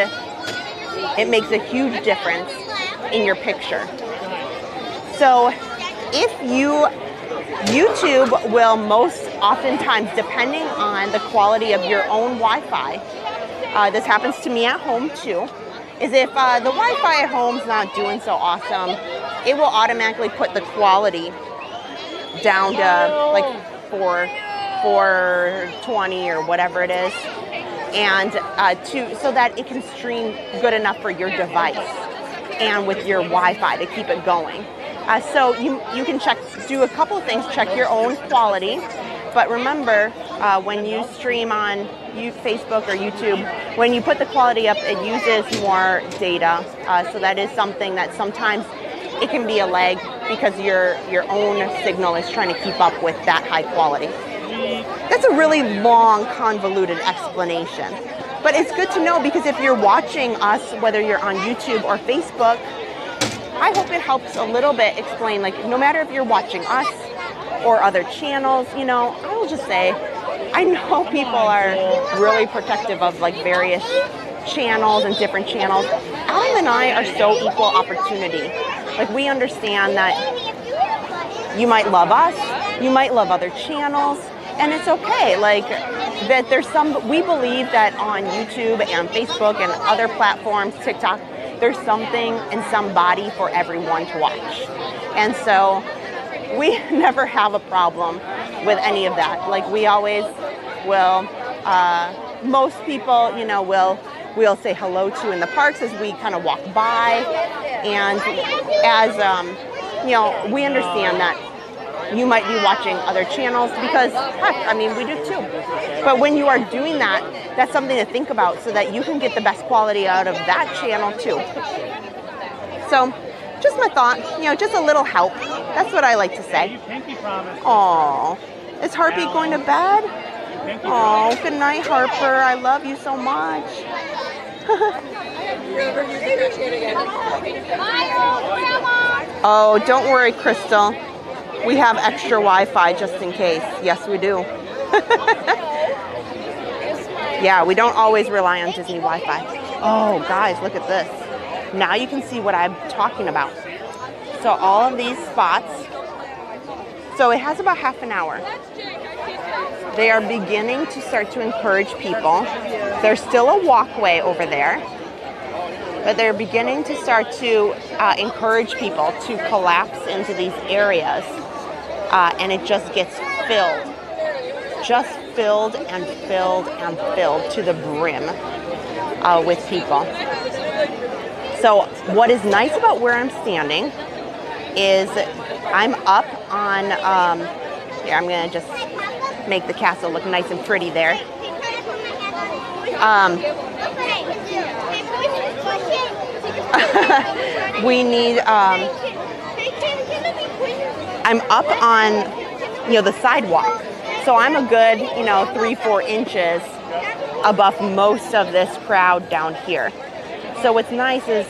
it makes a huge difference in your picture. So if YouTube will most oftentimes, depending on the quality of your own Wi-Fi, this happens to me at home too, is if the Wi-Fi at home's not doing so awesome, it will automatically put the quality down to like 420 or whatever it is, and so that it can stream good enough for your device and with your Wi-Fi to keep it going. So you can do a couple of things, check your own quality, but remember when you stream on Facebook or YouTube, when you put the quality up, it uses more data. So that is something that sometimes it can be a lag because your own signal is trying to keep up with that high quality. That's a really long, convoluted explanation. But it's good to know because if you're watching us, whether you're on YouTube or Facebook, I hope it helps a little bit explain, like, no matter if you're watching us or other channels, you know, I will just say, I know people are really protective of like various channels and different channels. Alan and I are so equal opportunity. Like, we understand that you might love us, you might love other channels, and it's okay. Like, that there's we believe that on YouTube and Facebook and other platforms, TikTok, there's something and somebody for everyone to watch. And so we never have a problem with any of that. Like, we always will, most people, you know, we'll say hello to in the parks as we kind of walk by. And as, you know, we understand that you might be watching other channels because, heck, I mean, we do too. But when you are doing that, that's something to think about so that you can get the best quality out of that channel too. So, just my thought, you know, just a little help. That's what I like to say. Aww. Is Harpy going to bed? Oh, good night, Harper. I love you so much. Oh, don't worry, Crystal. We have extra Wi-Fi just in case. Yes, we do. Yeah, we don't always rely on Disney Wi-Fi. Oh, guys, look at this. Now you can see what I'm talking about. So all of these spots, so it has about half an hour. They are beginning to start to encourage people. There's still a walkway over there, but they're beginning to start to encourage people to collapse into these areas, and it just gets filled. Just filled and filled and filled to the brim with people. So what is nice about where I'm standing is I'm up on, here, I'm gonna just make the castle look nice and pretty there. We need, I'm up on, you know, the sidewalk. So I'm a good, you know, 3-4 inches above most of this crowd down here. So what's nice is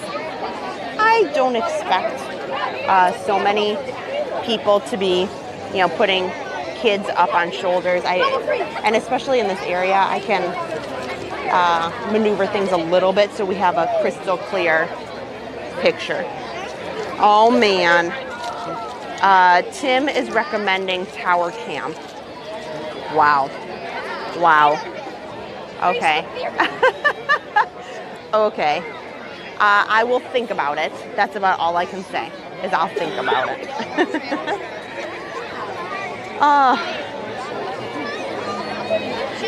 I don't expect so many people to be, you know, putting kids up on shoulders. And especially in this area, I can maneuver things a little bit so we have a crystal clear picture. Oh man. Tim is recommending Tower Camp. Wow. Wow. Okay. Okay. I will think about it. That's about all I can say, is I'll think about it.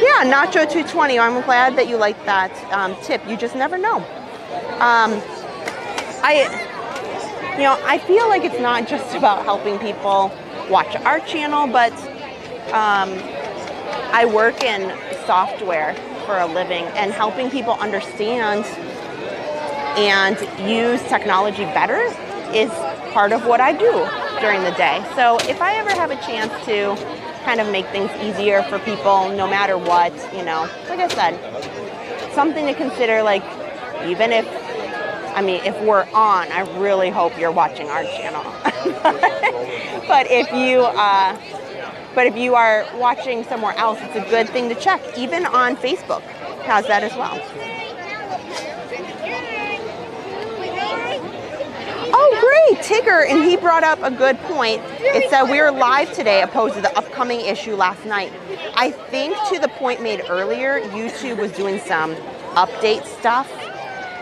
Yeah, Nacho 220. I'm glad that you like that tip. You just never know. I feel like it's not just about helping people watch our channel, but I work in software for a living, and helping people understand and use technology better is part of what I do during the day. So if I ever have a chance to kind of make things easier for people, no matter what, you know, like I said, something to consider, like, even if, I mean, if we're on, I really hope you're watching our channel. But if you are watching somewhere else, it's a good thing to check. Even on Facebook has that as well. Oh, great, Tigger, and he brought up a good point. It said we were live today opposed to the upcoming issue last night. I think to the point made earlier, YouTube was doing some update stuff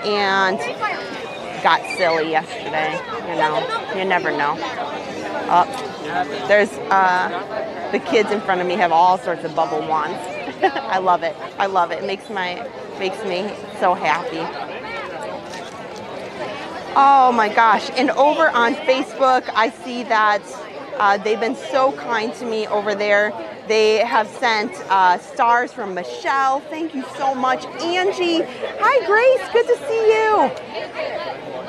and got silly yesterday. You know, you never know. There's the kids in front of me have all sorts of bubble wands. I love it. I love it. It makes me so happy. Oh my gosh. And over on Facebook, I see that they've been so kind to me over there. They have sent stars from Michelle. Thank you so much. Angie. Hi, Grace. Good to see you.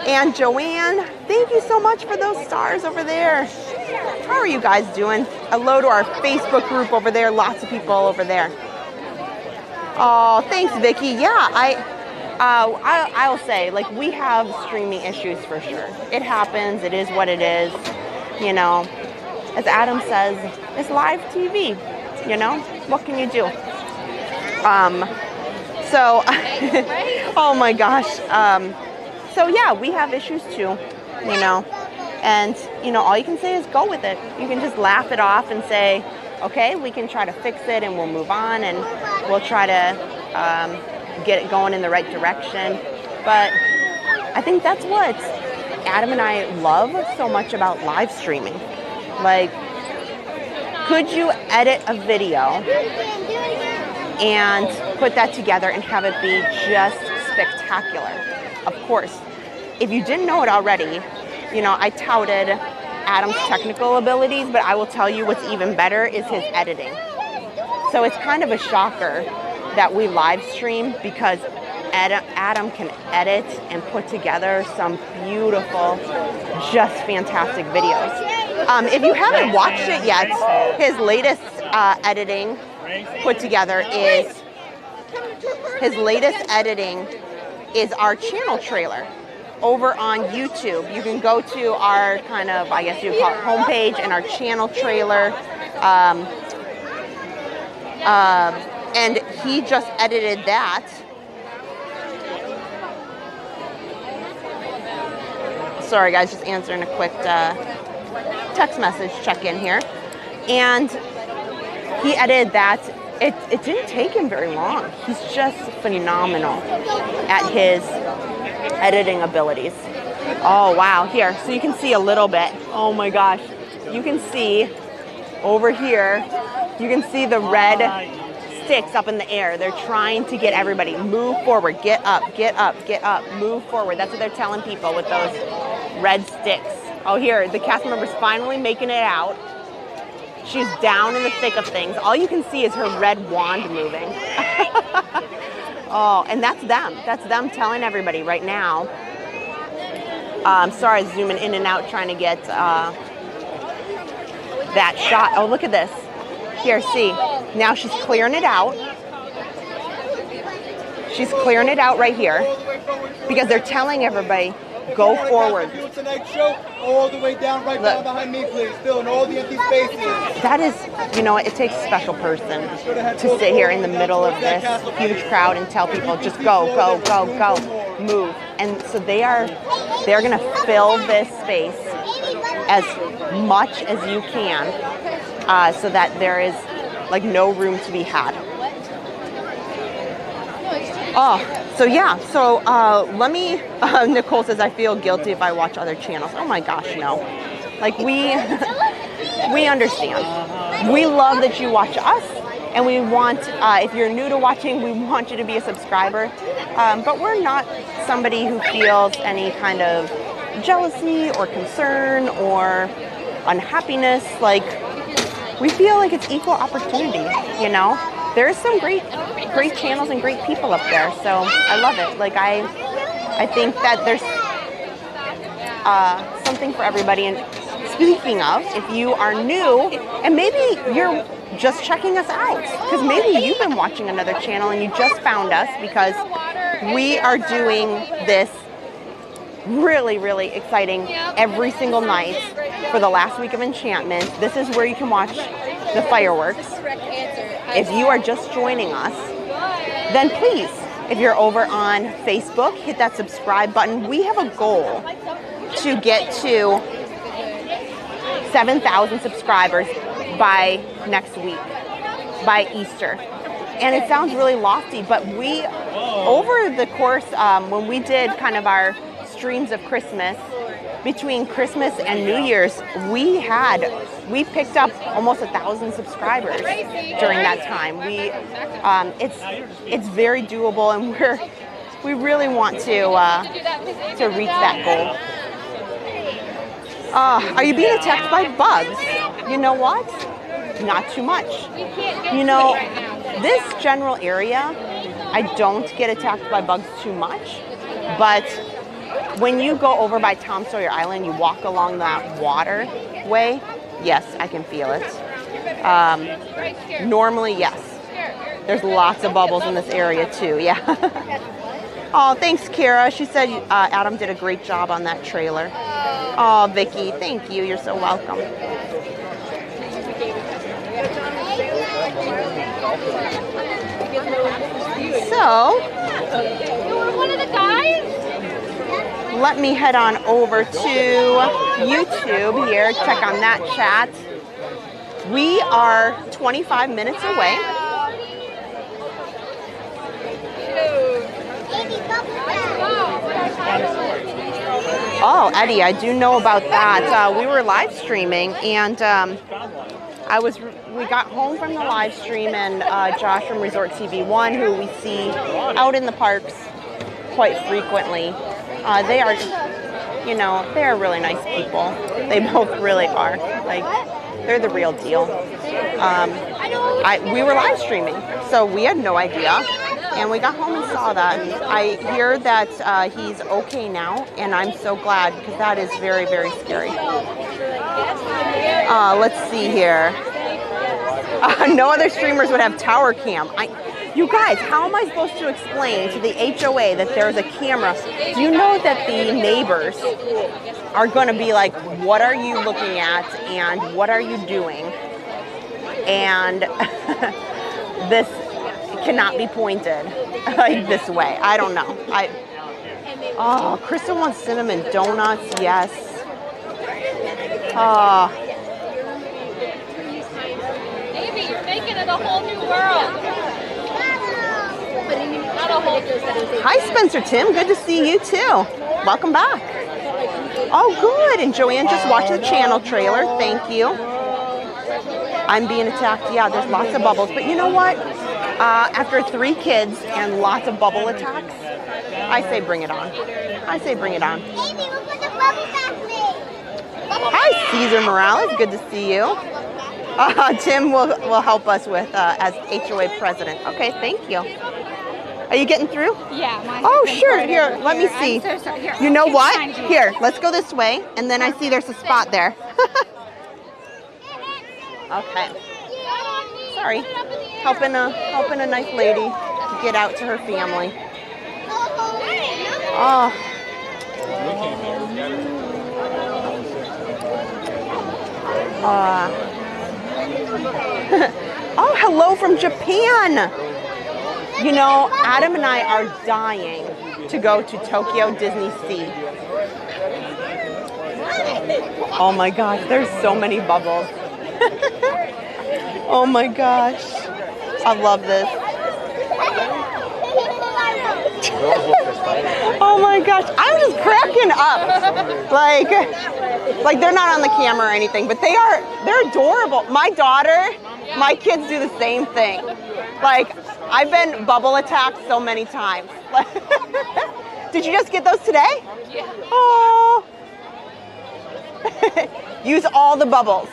And Joanne, thank you so much for those stars over there. How are you guys doing? Hello to our Facebook group over there. Lots of people over there. Oh, thanks, Vicky. Yeah, I'll say, like, we have streaming issues for sure. It happens. It is what it is. You know, as Adam says, it's live TV. You know, what can you do? So, oh my gosh. So yeah, we have issues too. You know, and you know, all you can say is go with it. You can just laugh it off and say, okay, we can try to fix it and we'll move on and we'll try to get it going in the right direction. But I think that's what Adam and I love so much about live streaming. Like, could you edit a video and put that together and have it be just spectacular? Of course. If you didn't know it already, you know, I touted Adam's technical abilities, but I will tell you what's even better is his editing. So it's kind of a shocker that we live stream because Adam can edit and put together some beautiful, just fantastic videos. If you haven't watched it yet, his latest editing put together is our channel trailer over on YouTube. You can go to our kind of, I guess you would call it homepage, and our channel trailer. And he just edited that. Sorry guys, just answering a quick text message check-in here. And he edited that. It didn't take him very long. He's just phenomenal at his editing abilities. Oh wow, here, so you can see a little bit. Oh my gosh, you can see over here, you can see the red sticks up in the air. They're trying to get everybody, move forward, get up, get up, get up, move forward. That's what they're telling people with those red sticks. Oh, here, the cast member's finally making it out. She's down in the thick of things. All you can see is her red wand moving. Oh, and that's them. That's them telling everybody right now. Sorry, zooming in and out trying to get that shot. Oh, look at this. Here, see. Now she's clearing it out. She's clearing it out right here because they're telling everybody, go forward. All the way down, right down behind me, please. Filling all the empty spaces. That is, you know, it takes a special person to sit here in the middle of this huge crowd and tell people, just go, go, go, go, move. And so they're going to fill this space as much as you can so that there is like no room to be had. Oh, so yeah, so let me, Nicole says, I feel guilty if I watch other channels. Oh my gosh, no. Like we understand. We love that you watch us, and we want, if you're new to watching, we want you to be a subscriber. But we're not somebody who feels any kind of jealousy or concern or unhappiness. Like, we feel like it's equal opportunity, you know? There's some great channels and great people up there, so I love it. Like I think that there's something for everybody. And speaking of, if you are new and maybe you're just checking us out, because maybe you've been watching another channel and you just found us because we are doing this really, really exciting every single night for the last week of Enchantment. This is where you can watch the fireworks. If you are just joining us, then please, if you're over on Facebook, hit that subscribe button. We have a goal to get to 7,000 subscribers by next week, by Easter. And it sounds really lofty, but we, over the course, when we did kind of our streams of Christmas, between Christmas and New Year's, we picked up almost 1,000 subscribers during that time. It's very doable, and we really want to reach that goal. Are you being attacked by bugs? You know what? Not too much. You know, this general area, I don't get attacked by bugs too much, but when you go over by Tom Sawyer Island, you walk along that waterway. Yes, I can feel it. Normally, yes. There's lots of bubbles in this area too, yeah. Oh, thanks, Kara. She said Adam did a great job on that trailer. Oh, Vicky, thank you. You're so welcome. So, One of the guys? let me head on over to YouTube here, check on that chat. We are 25 minutes away. Oh, Eddie, I do know about that. We were live streaming, and we got home from the live stream, and Josh from Resort TV1, who we see out in the parks quite frequently. They are, they are really nice people. They both really are. Like, they're the real deal. We were live streaming, so we had no idea. And we got home and saw that. And I hear that he's okay now, and I'm so glad, because that is very, very scary. Let's see here. No other streamers would have tower cam. You guys, how am I supposed to explain to the HOA that there's a camera? Do you know that the neighbors are going to be like, what are you looking at and what are you doing? And this cannot be pointed like this way. I don't know. Oh, Kristen wants cinnamon donuts. Yes. Maybe you're making it a whole new world. Not a whole new world. Hi, Spencer Tim. Good to see you too. Welcome back. Oh, good. And Joanne just watched the channel trailer. Thank you. I'm being attacked. Yeah, there's lots of bubbles. But you know what? After 3 kids and lots of bubble attacks, I say bring it on. I say bring it on. Amy, look what the bubble bath made. Hi, Caesar Morales. Good to see you. Tim will help us with as HOA president. Okay, thank you. Are you getting through? Yeah. Oh, sure. Here, let me see. I'm so sorry. Here, You know I'll what? find you. Here, let's go this way, and then I see there's a spot there. Okay. Sorry. Helping a nice lady get out to her family. Oh. Oh, hello from Japan. You know, Adam and I are dying to go to Tokyo Disney Sea. Oh my gosh, there's so many bubbles. Oh my gosh. I love this. Oh my gosh, I'm just cracking up. Like they're not on the camera or anything, but they're adorable. My daughter, my kids do the same thing. Like, I've been bubble attacked so many times. Did you just get those today? Yeah. Oh. Use all the bubbles.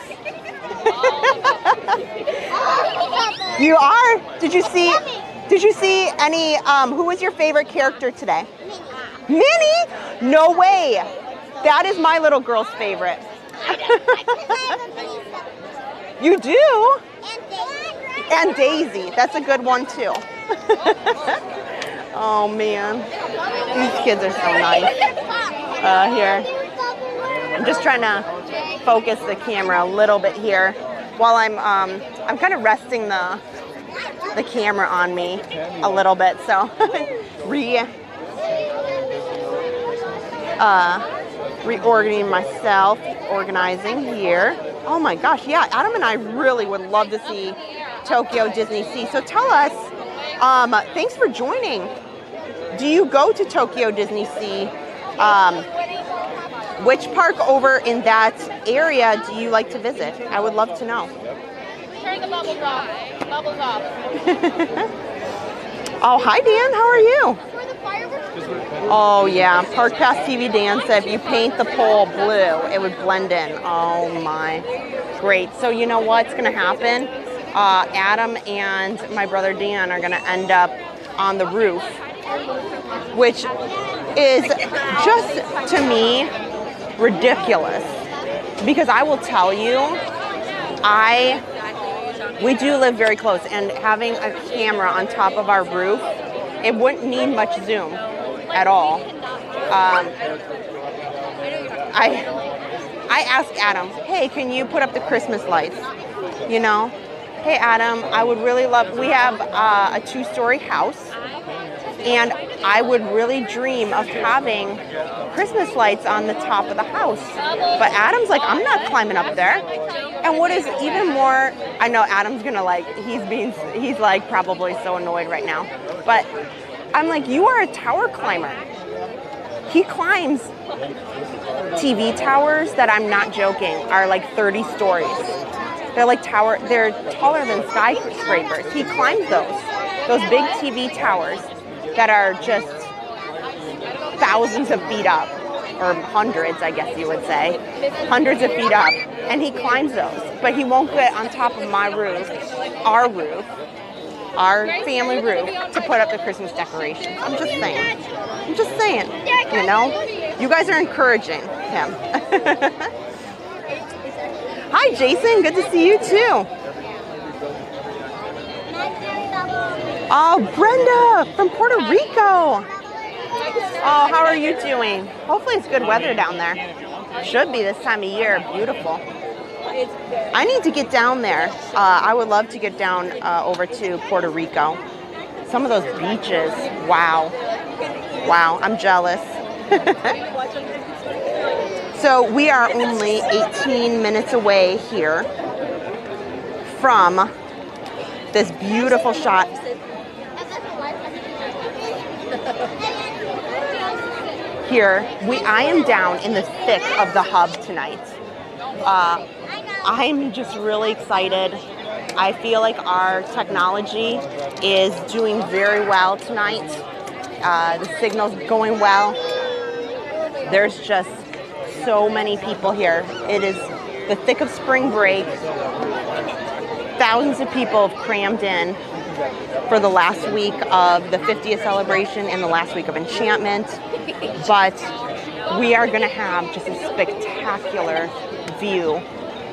You are? Did you see any, who was your favorite character today? Minnie? No way. That is my little girl's favorite. You do? And Daisy. That's a good one too. Oh man. These kids are so nice. Here. I'm just trying to focus the camera a little bit here while I'm kind of resting the camera on me a little bit, so organizing here. Oh my gosh, yeah, Adam and I really would love to see Tokyo Disney Sea. So tell us, thanks for joining. Do you go to Tokyo Disney Sea? Which park over in that area do you like to visit? I would love to know. Turn the bubbles off. Bubbles off. Oh, hi Dan, how are you? Where the fireworks? Oh yeah, Park Pass TV Dan said if you paint the pole blue, it would blend in. Oh my, great. So you know what's gonna happen? Adam and my brother Dan are gonna end up on the roof, which is just, to me, ridiculous. Because I will tell you, we do live very close, and having a camera on top of our roof, it wouldn't need much zoom at all. I asked Adam, hey, can you put up the Christmas lights? You know, hey Adam, I would really love, we have a 2-story house, and I would really dream of having Christmas lights on the top of the house. But Adam's like, I'm not climbing up there. And what is even more, I know Adam's gonna like, he's like probably so annoyed right now. But I'm like, you are a tower climber. He climbs TV towers that, I'm not joking, are like 30 stories. They're like they're taller than skyscrapers. He climbs those big TV towers that are just thousands of feet up, or hundreds, I guess you would say, hundreds of feet up, and he climbs those, but he won't get on top of my roof, our family roof, to put up the Christmas decorations. I'm just saying, you know, you guys are encouraging him. Hi Jason, good to see you too. Oh, Brenda from Puerto Rico. Oh, how are you doing? Hopefully it's good weather down there. Should be this time of year. Beautiful. I need to get down there. I would love to get down over to Puerto Rico. Some of those beaches. Wow. Wow, I'm jealous. So we are only 18 minutes away here from this beautiful shot. Here, I am down in the thick of the hub tonight. I'm just really excited. I feel like our technology is doing very well tonight. The signal's going well. There's just so many people here. It is the thick of spring break. Thousands of people have crammed in for the last week of the 50th celebration and the last week of Enchantment. But we are going to have just a spectacular view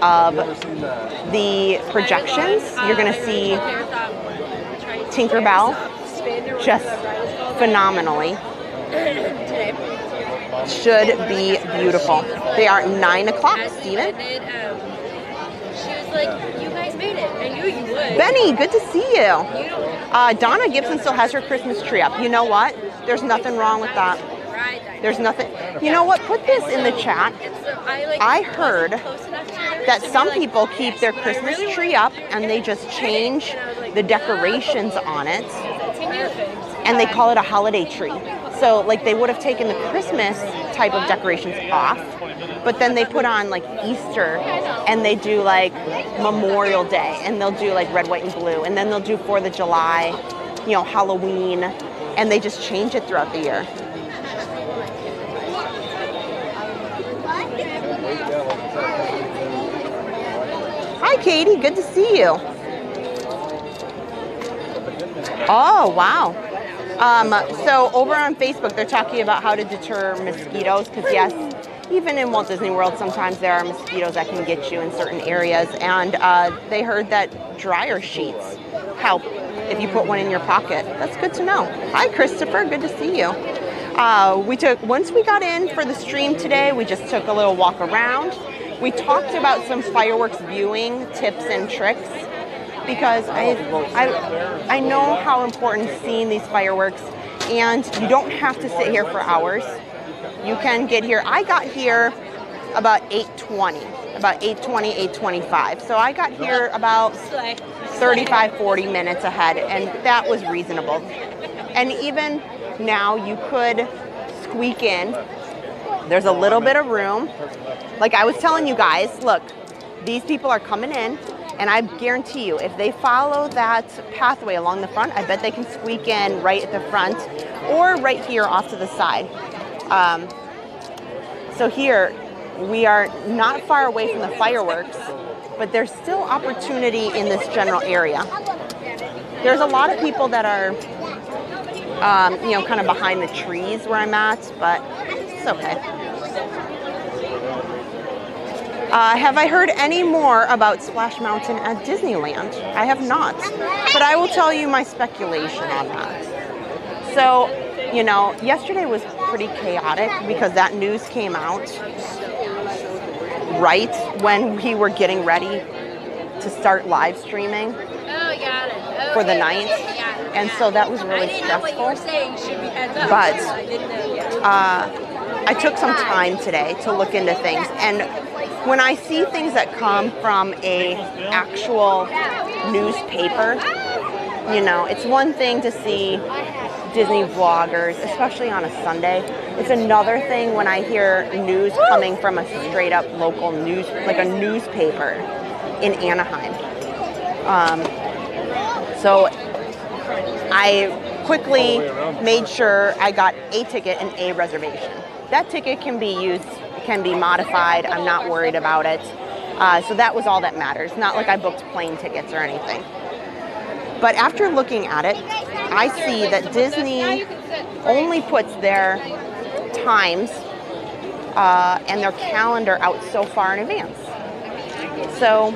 of the projections. You're going to see Tinkerbell just phenomenally. Should be beautiful. They are 9 o'clock, Steven. She was like, you guys made it. I knew you would. Benny, good to see you. Donna Gibson still has her Christmas tree up. You know what? There's nothing wrong with that. There's nothing. You know what? Put this in the chat. I heard that some people keep their Christmas tree up and they just change the decorations on it, and they call it a holiday tree. So like they would have taken the Christmas type of decorations off, but then they put on like Easter, and they do like Memorial Day, and they'll do like red, white, and blue, and then they'll do 4th of July, you know, Halloween, and they just change it throughout the year. Hi Katie, good to see you. Oh, wow. So over on Facebook, they're talking about how to deter mosquitoes, because yes, even in Walt Disney World, sometimes there are mosquitoes that can get you in certain areas, and they heard that dryer sheets help if you put one in your pocket. That's good to know. Hi Christopher, good to see you. Once we got in for the stream today, we just took a little walk around. We talked about some fireworks viewing tips and tricks, because I know how important seeing these fireworks, and you don't have to sit here for hours. You can get here. I got here about 8:20, 8:25. So I got here about 35, 40 minutes ahead, and that was reasonable. And even now you could squeak in. There's a little bit of room. Like I was telling you guys, look, these people are coming in, and I guarantee you, if they follow that pathway along the front, I bet they can squeak in right at the front or right here off to the side. So here, we are not far away from the fireworks, but there's still opportunity in this general area. There's a lot of people that are you know, kind of behind the trees where I'm at, but it's okay. Have I heard any more about Splash Mountain at Disneyland? I have not, but I will tell you my speculation on that. So, you know, yesterday was pretty chaotic because that news came out right when we were getting ready to start live streaming for the night. And so that was really stressful. But I took some time today to look into things. And when I see things that come from a actual newspaper, you know, it's one thing to see Disney vloggers, especially on a Sunday. It's another thing when I hear news coming from a straight up local news, like a newspaper in Anaheim. So I quickly made sure I got a ticket and a reservation. That ticket can be used, can be modified. I'm not worried about it. So that was all that matters. Not like I booked plane tickets or anything. But after looking at it, I see that Disney only puts their times and their calendar out so far in advance. So,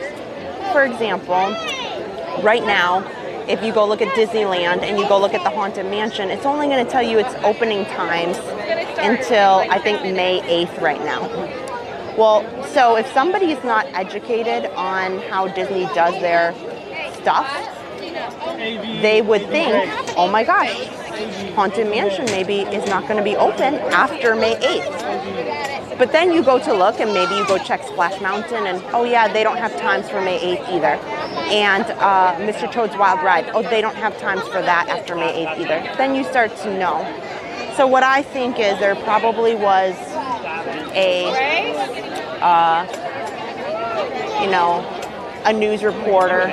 for example, right now, if you go look at Disneyland and you go look at the Haunted Mansion, it's only going to tell you its opening times until, I think, May 8th right now. Well, so if somebody is not educated on how Disney does their stuff, they would think, oh my gosh, Haunted Mansion maybe is not going to be open after May 8th. But then you go to look and maybe you go check Splash Mountain and, oh yeah, they don't have times for May 8th either. And Mr. Toad's Wild Ride, oh, they don't have times for that after May 8th either. Then you start to know. So what I think is there probably was a, you know, a news reporter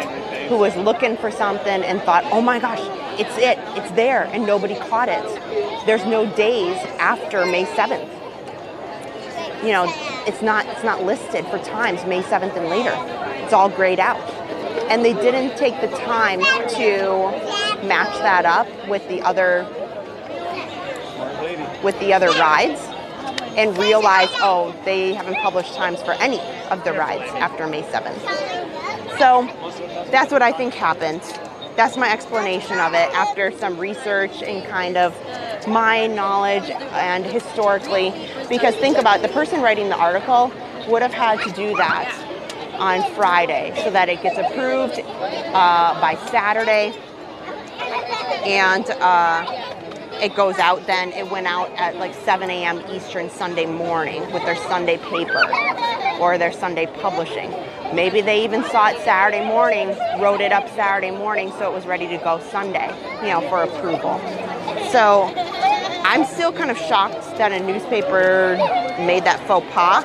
who was looking for something and thought, oh my gosh, it's there, and nobody caught it. There's no days after May 7th. You know, it's not listed for times May 7th and later. It's all grayed out. And they didn't take the time to match that up with the other rides and realize, oh, they haven't published times for any of the rides after May 7th. So that's what I think happened. That's my explanation of it after some research and kind of my knowledge and historically, because think about it, the person writing the article would have had to do that on Friday so that it gets approved by Saturday, and it goes out then. It went out at like 7 a.m. Eastern Sunday morning with their Sunday paper or their Sunday publishing. Maybe they even saw it Saturday morning, wrote it up Saturday morning so it was ready to go Sunday, you know, for approval. So I'm still kind of shocked that a newspaper made that faux pas.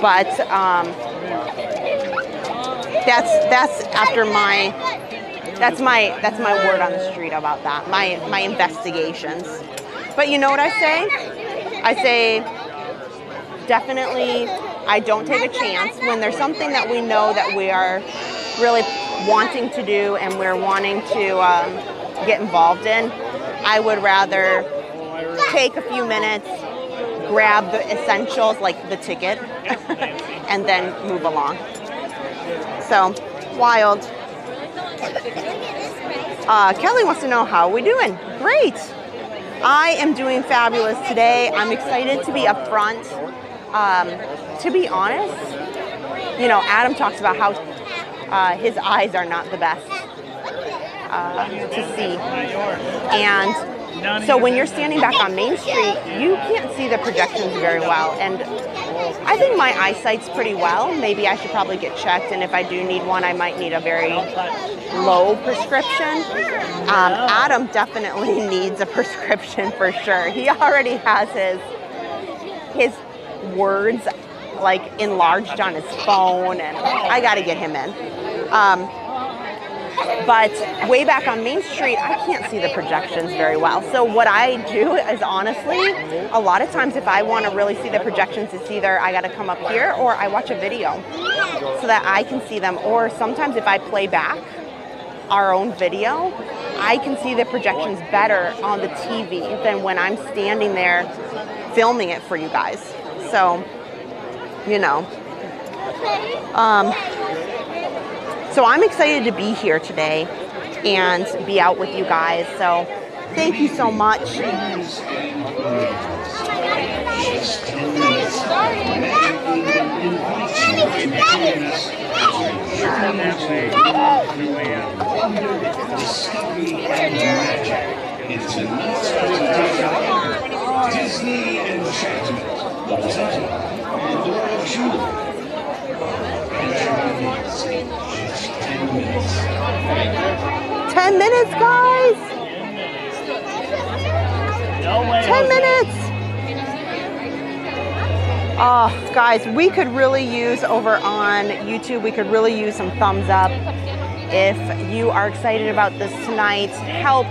But that's after that's my word on the street about that, my investigations. But you know what I say? I say definitely I don't take a chance when there's something that we know that we are really wanting to do and we're wanting to get involved in. I would rather take a few minutes, grab the essentials like the ticket, and then move along. So, wild. Kelly wants to know, how are we doing? Great. I am doing fabulous today. I'm excited to be up front. To be honest, you know, Adam talks about how his eyes are not the best to see. And so when you're standing back on Main Street, you can't see the projections very well. And I think my eyesight's pretty well. Maybe I should probably get checked. And if I do need one, I might need a very low prescription. Adam definitely needs a prescription for sure. He already has his words like enlarged on his phone, and I got to get him in. But way back on Main Street, I can't see the projections very well. So what I do is, honestly, a lot of times if I want to really see the projections, it's either I got to come up here or I watch a video so that I can see them. Or sometimes if I play back our own video, I can see the projections better on the TV than when I'm standing there filming it for you guys. So, you know. So I'm excited to be here today and be out with you guys. So thank you so much. Disney Enchantment, the presenting and show. 10 minutes, guys. 10 minutes. Oh, guys, we could really use over on YouTube, we could really use some thumbs up. If you are excited about this tonight, help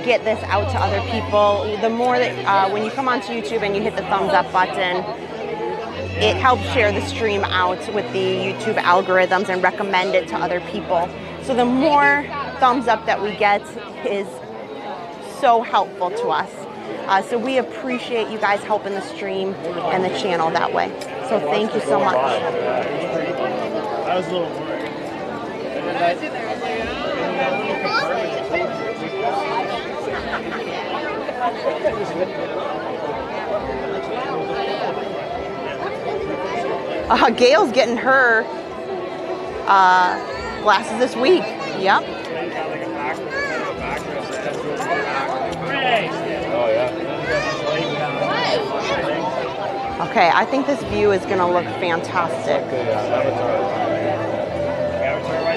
get this out to other people. The more that when you come onto YouTube and you hit the thumbs up button, it helps share the stream out with the YouTube algorithms and recommend it to other people. So the more thumbs up that we get is so helpful to us. So we appreciate you guys helping the stream and the channel that way. So thank you so much. I was a little worried. Gail's getting her glasses this week. Yep. Oh, yeah. Okay, I think this view is going to look fantastic.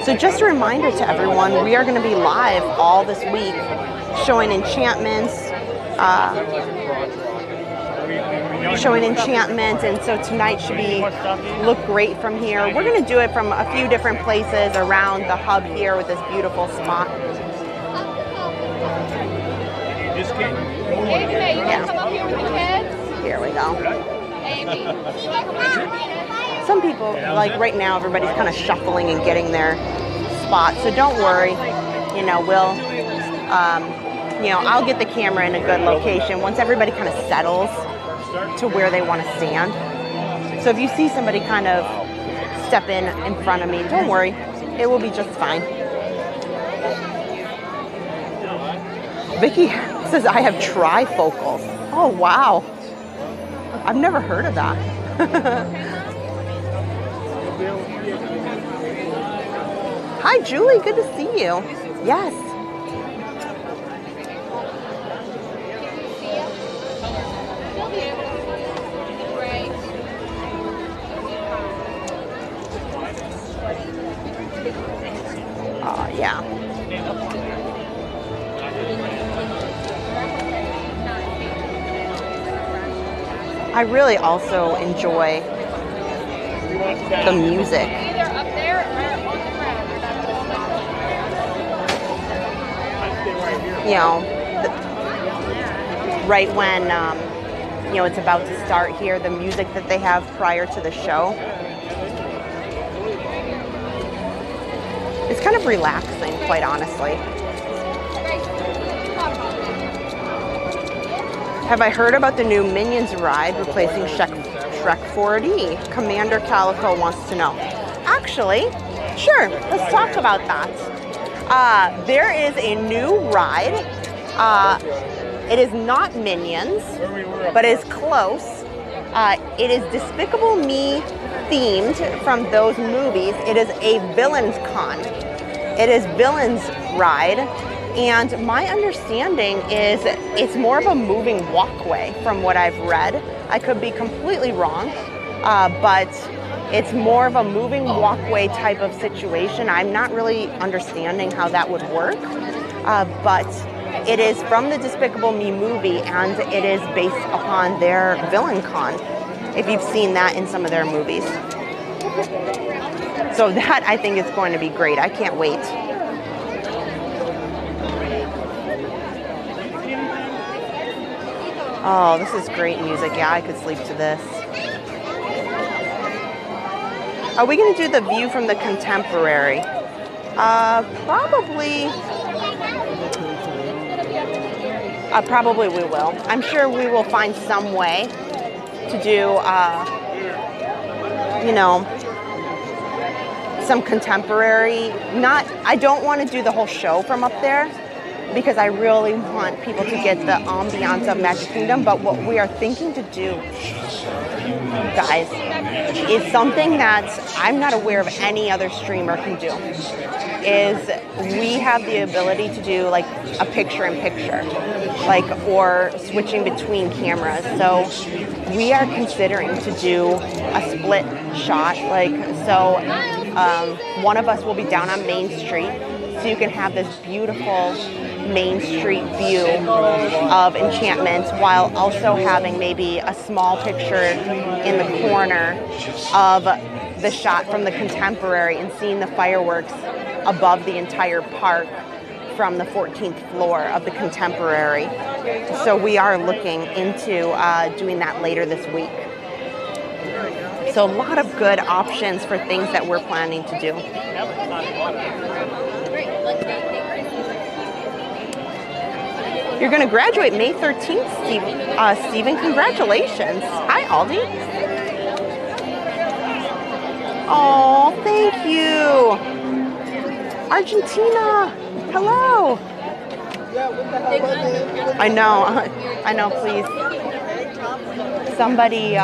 So just a reminder to everyone, we are going to be live all this week showing enchantments, and so tonight should look great from here. We're going to do it from a few different places around the hub here with this beautiful spot. Yeah. Come up here with the kids. Here we go. Amy. Some people, like right now, everybody's kind of shuffling and getting their spot. So don't worry. You know, I'll get the camera in a good location once everybody kind of settles to where they want to stand. So if you see somebody kind of step in front of me, don't worry. It will be just fine. Vicky says I have trifocals. Oh, wow. I've never heard of that. Hi, Julie. Good to see you. Yes. Yeah. I really also enjoy the music. Either up there or on the ground. You know, right when it's about to start here, the music that they have prior to the show. It's kind of relaxing, quite honestly. Have I heard about the new Minions ride replacing Shrek 4D? Commander Calico wants to know. Actually, sure, let's talk about that. There is a new ride. It is not Minions, but is close. It is Despicable Me themed from those movies. It is a villains con. It is villains ride. And my understanding is it's more of a moving walkway from what I've read. I could be completely wrong, but it's more of a moving walkway type of situation. I'm not really understanding how that would work, but it is from the Despicable Me movie, and it is based upon their villain con, if you've seen that in some of their movies. So that, I think, is going to be great. I can't wait. Oh, this is great music. Yeah, I could sleep to this. Are we going to do the view from the Contemporary? Probably. Probably we will. I'm sure we will find some way to do, you know, some contemporary. I don't want to do the whole show from up there because I really want people to get the ambiance of Magic Kingdom. But what we are thinking to do, guys, is something that I'm not aware of any other streamer can do. Is we have the ability to do like a picture-in-picture, like, or switching between cameras. So we are considering to do a split shot, like, so one of us will be down on Main Street, so you can have this beautiful Main Street view of Enchantment while also having maybe a small picture in the corner of the shot from the Contemporary and seeing the fireworks above the entire park from the 14th floor of the Contemporary. So we are looking into doing that later this week. So a lot of good options for things that we're planning to do. You're going to graduate May 13th, Stephen. Congratulations. Hi, Aldi. Oh, thank you. Argentina. Hello. I know, please. Somebody,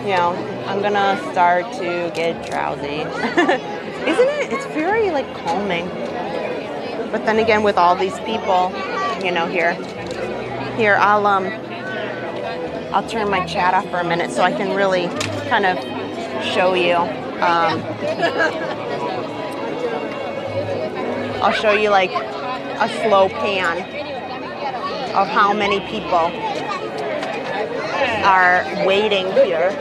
you know, I'm going to start to get drowsy. Isn't it? It's very, like, calming. But then again, with all these people, you know, here, I'll turn my chat off for a minute so I can really kind of show you. I'll show you like a slow pan of how many people are waiting here.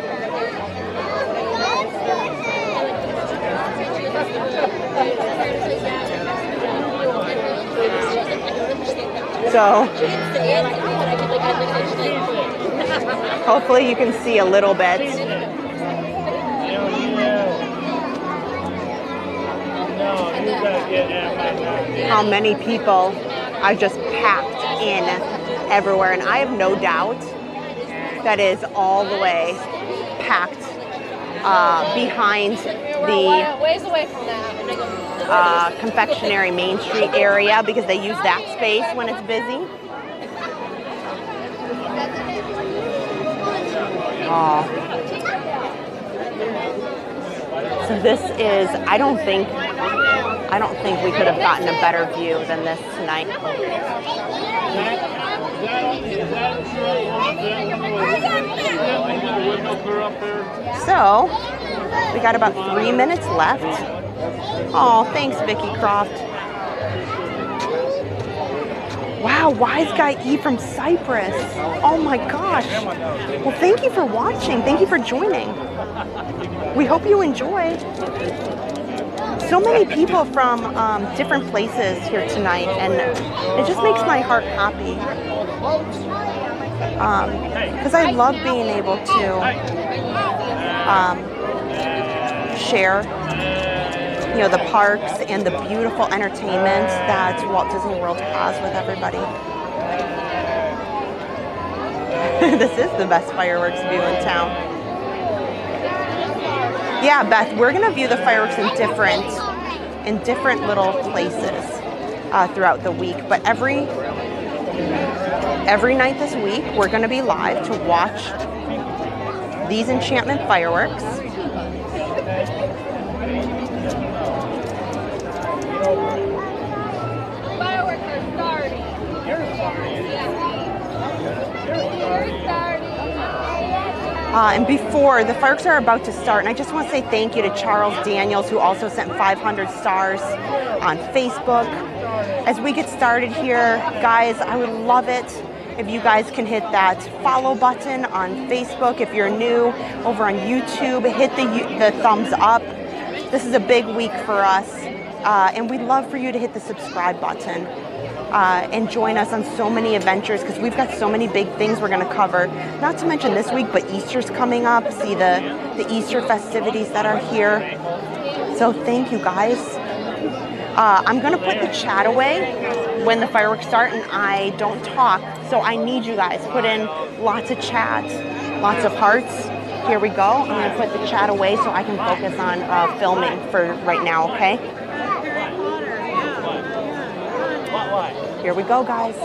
So hopefully you can see a little bit. How many people are just packed in everywhere, and I have no doubt that is all the way packed behind the confectionery Main Street area because they use that space when it's busy. Oh. So this is, I don't think we could have gotten a better view than this tonight. So, we got about 3 minutes left. Oh, thanks, Vicky Croft. Wow, Wise Guy E from Cyprus. Oh my gosh. Well, thank you for watching. Thank you for joining. We hope you enjoyed. So many people from different places here tonight, and it just makes my heart happy. Because I love being able to share, you know, the parks and the beautiful entertainment that Walt Disney World has with everybody. This is the best fireworks view in town. Yeah, Beth, we're gonna view the fireworks in different little places throughout the week. But every night this week, we're gonna be live to watch these Enchantment fireworks. Fireworks are starting. You're starting. Yeah. You're starting. And before, the fireworks are about to start, and I just want to say thank you to Charles Daniels, who also sent 500 stars on Facebook. As we get started here, guys, I would love it if you guys can hit that follow button on Facebook. If you're new over on YouTube, hit the thumbs up. This is a big week for us, and we'd love for you to hit the subscribe button. And join us on so many adventures because we've got so many big things we're going to cover. Not to mention this week, but Easter's coming up. See the Easter festivities that are here. So thank you guys. I'm going to put the chat away when the fireworks start and I don't talk. So I need you guys. Put in lots of chats, lots of hearts. Here we go. I'm going to put the chat away so I can focus on filming for right now, okay? Here we go, guys.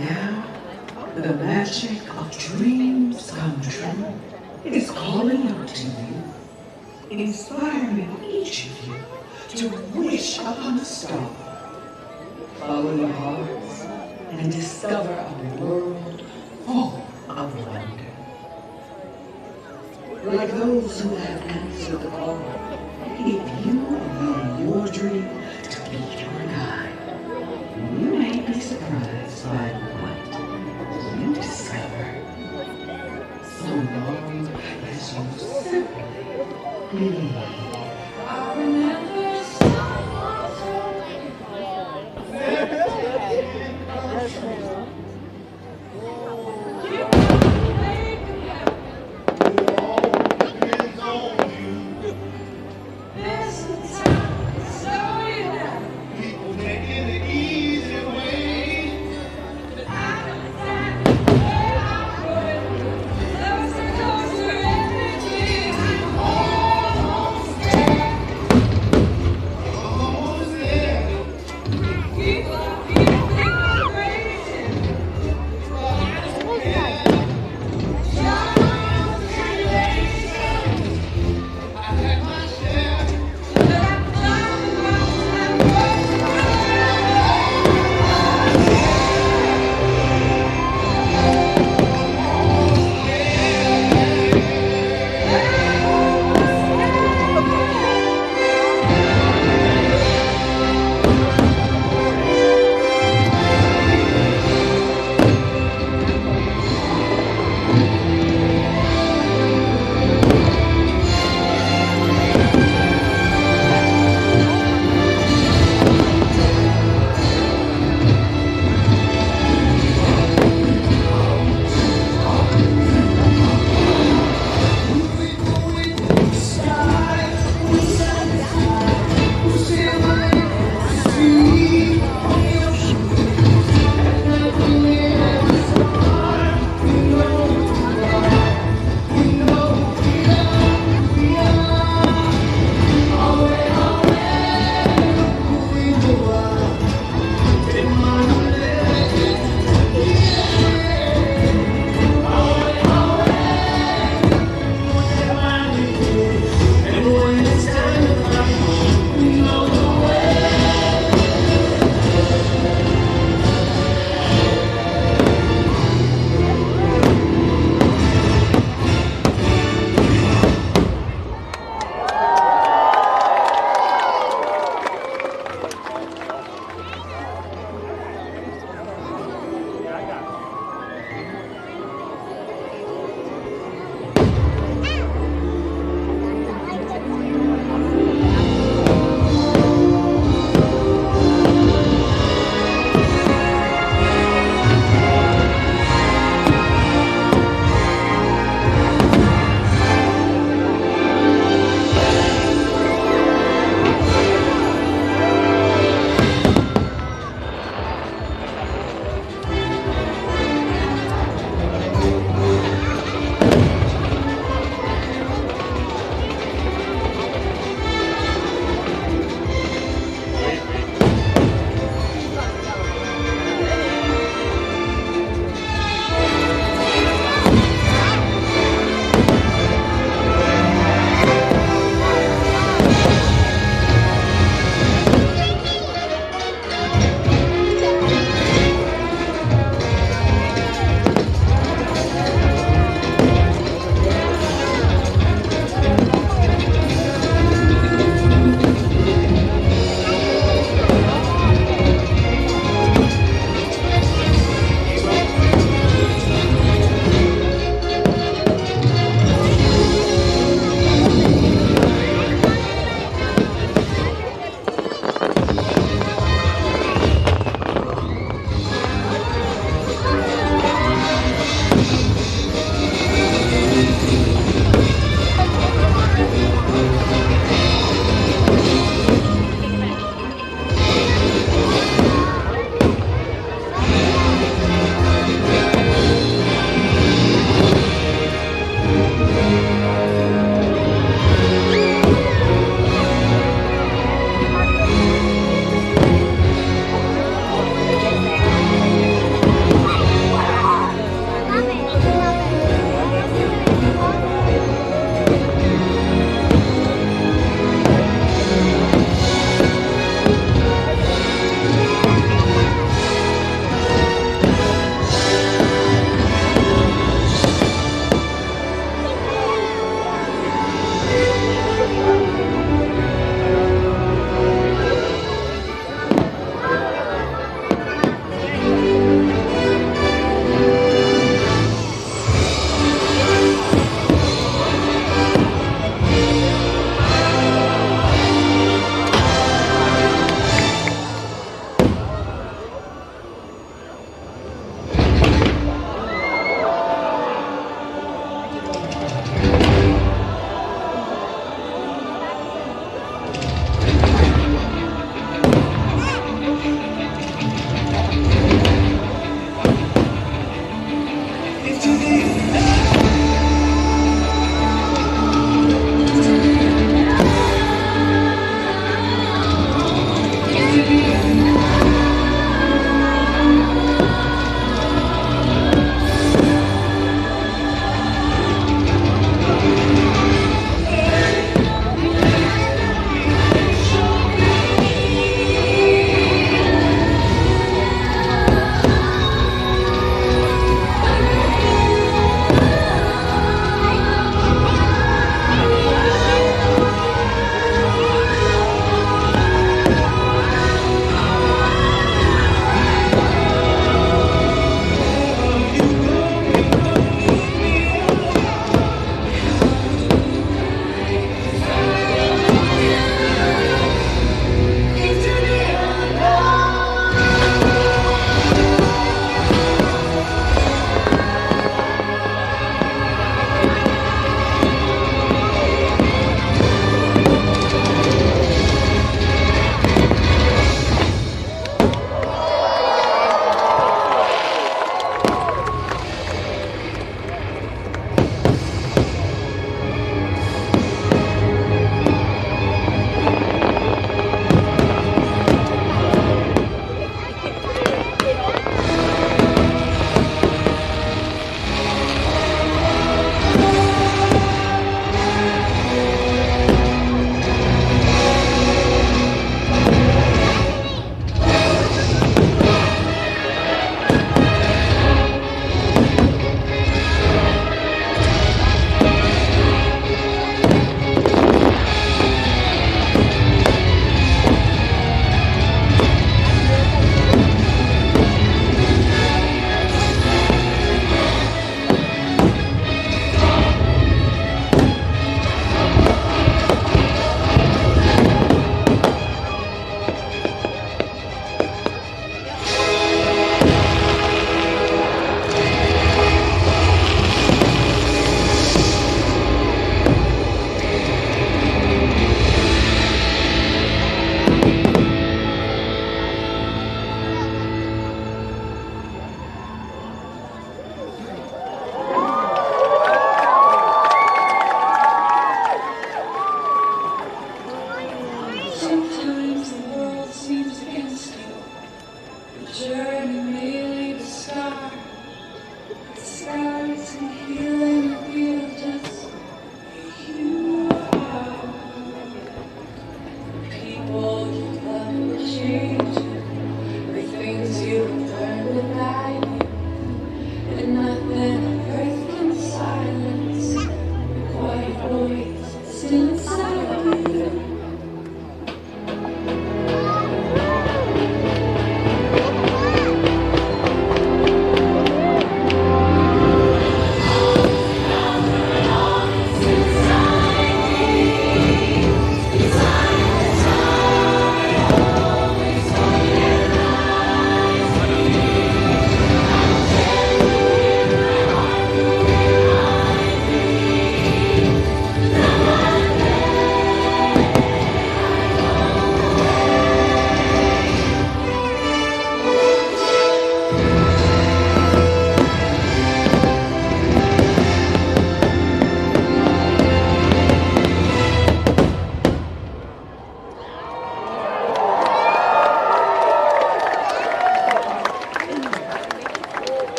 Now, the magic of dreams come true is calling out to you, inspiring each of you to wish upon a star. Follow your hearts and discover a world full of wonder. Like those who have answered the call, if you allow your dream to be your guide, you may be surprised by what you discover. So long as you simply believe. I remember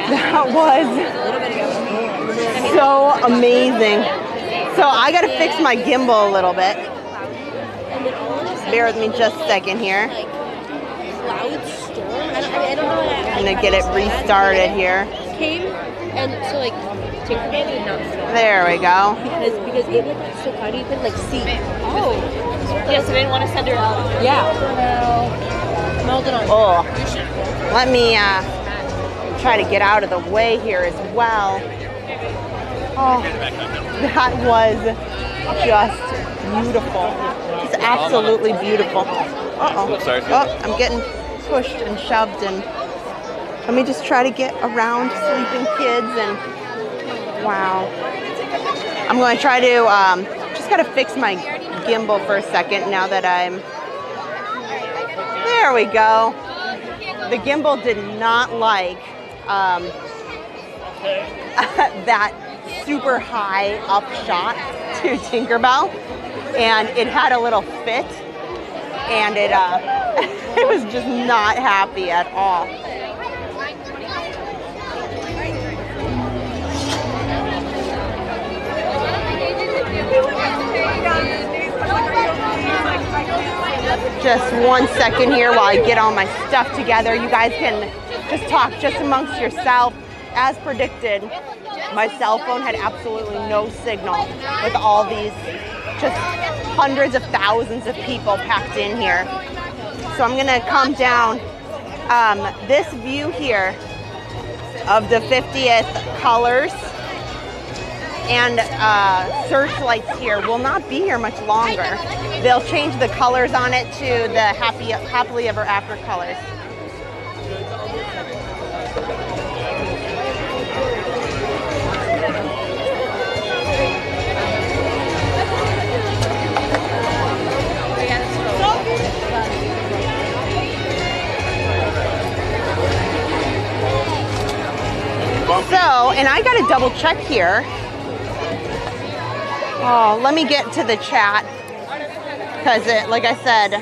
That was so amazing. So I gotta fix my gimbal a little bit. Bear with me just a second here. I'm gonna get it restarted here. Came and so like Tinkerbell did not stop. There we go. Because it looked like so cloudy you could like see. Oh. Yeah, so they didn't want to send her out. Yeah. Smelled it on. Oh. Let me try to get out of the way here as well. Oh, that was just beautiful. Just absolutely beautiful. Uh-oh. Oh, I'm getting pushed and shoved, and let me just try to get around sleeping kids, and wow. I'm going to try to, just got to fix my gimbal for a second now that I'm, there we go. The gimbal did not like that super high up shot to Tinkerbell, and it had a little fit, and it it was just not happy at all. Just 1 second here while I get all my stuff together. You guys can just talk just amongst yourself. As predicted, my cell phone had absolutely no signal with all these just hundreds of thousands of people packed in here. So I'm gonna come down. This view here of the 50th colors and searchlights here will not be here much longer. They'll change the colors on it to the happily ever after colors. So, and I got to double check here. Oh, let me get to the chat, because like I said,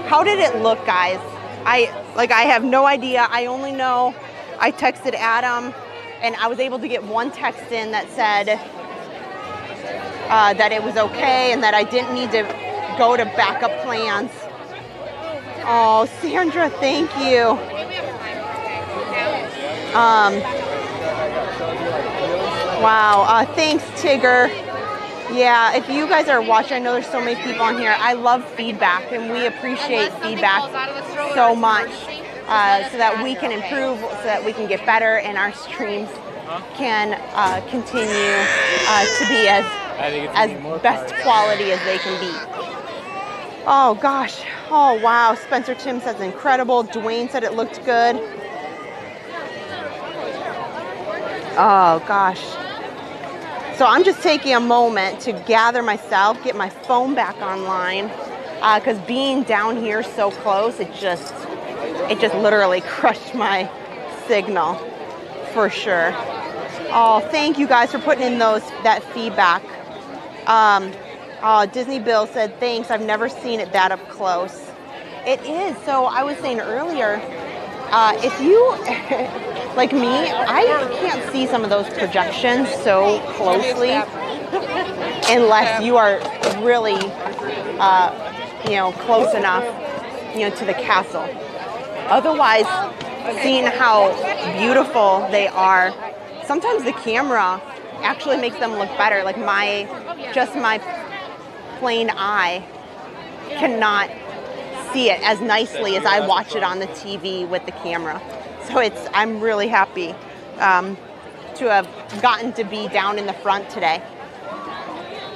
how did it look, guys? I have no idea. I only know I texted Adam, and I was able to get one text in that said that it was okay and that I didn't need to go to backup plans. Oh, Sandra, thank you. Wow, thanks, Tigger. Yeah, if you guys are watching, I know there's so many people on here. I love feedback, and we appreciate feedback so much, so that we can improve, so that we can get better, and our streams can continue to be as best quality as they can be. Oh gosh, oh wow, Spencer Tim says incredible. Dwayne said it looked good. Oh gosh. So I'm just taking a moment to gather myself, get my phone back online, because being down here so close, it just literally crushed my signal, for sure. Oh, thank you guys for putting in that feedback. Disney Bill said, thanks, I've never seen it that up close. It is. So I was saying earlier, if you, like me, I can't see some of those projections so closely unless you are really, close enough, to the castle. Otherwise, seeing how beautiful they are, sometimes the camera actually makes them look better. Like my plain eye cannot see it as nicely as I watch it on the TV with the camera. So I'm really happy to have gotten to be down in the front today.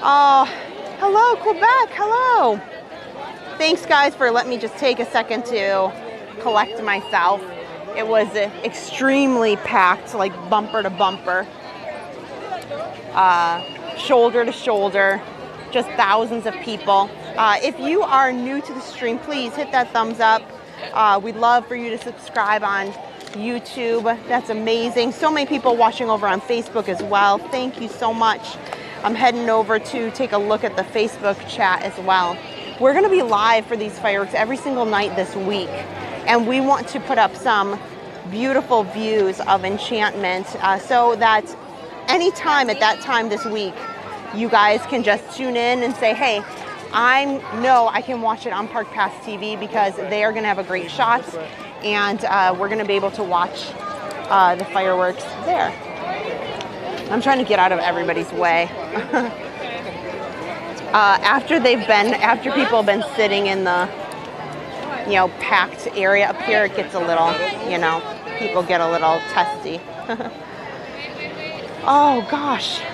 Oh, hello, Quebec, hello. Thanks guys for letting me just take a second to collect myself. It was extremely packed, like bumper to bumper, shoulder to shoulder, just thousands of people. If you are new to the stream, please hit that thumbs up. We'd love for you to subscribe on YouTube. That's amazing. So many people watching over on Facebook as well. Thank you so much. I'm heading over to take a look at the Facebook chat as well. We're going to be live for these fireworks every single night this week, and we want to put up some beautiful views of Enchantment so that anytime at that time this week, you guys can just tune in and say, hey, I know I can watch it on Park Pass TV because they are going to have a great shot, and we're going to be able to watch the fireworks there. I'm trying to get out of everybody's way. After people have been sitting in the, packed area up here, it gets a little, people get a little testy. Oh gosh. Okay,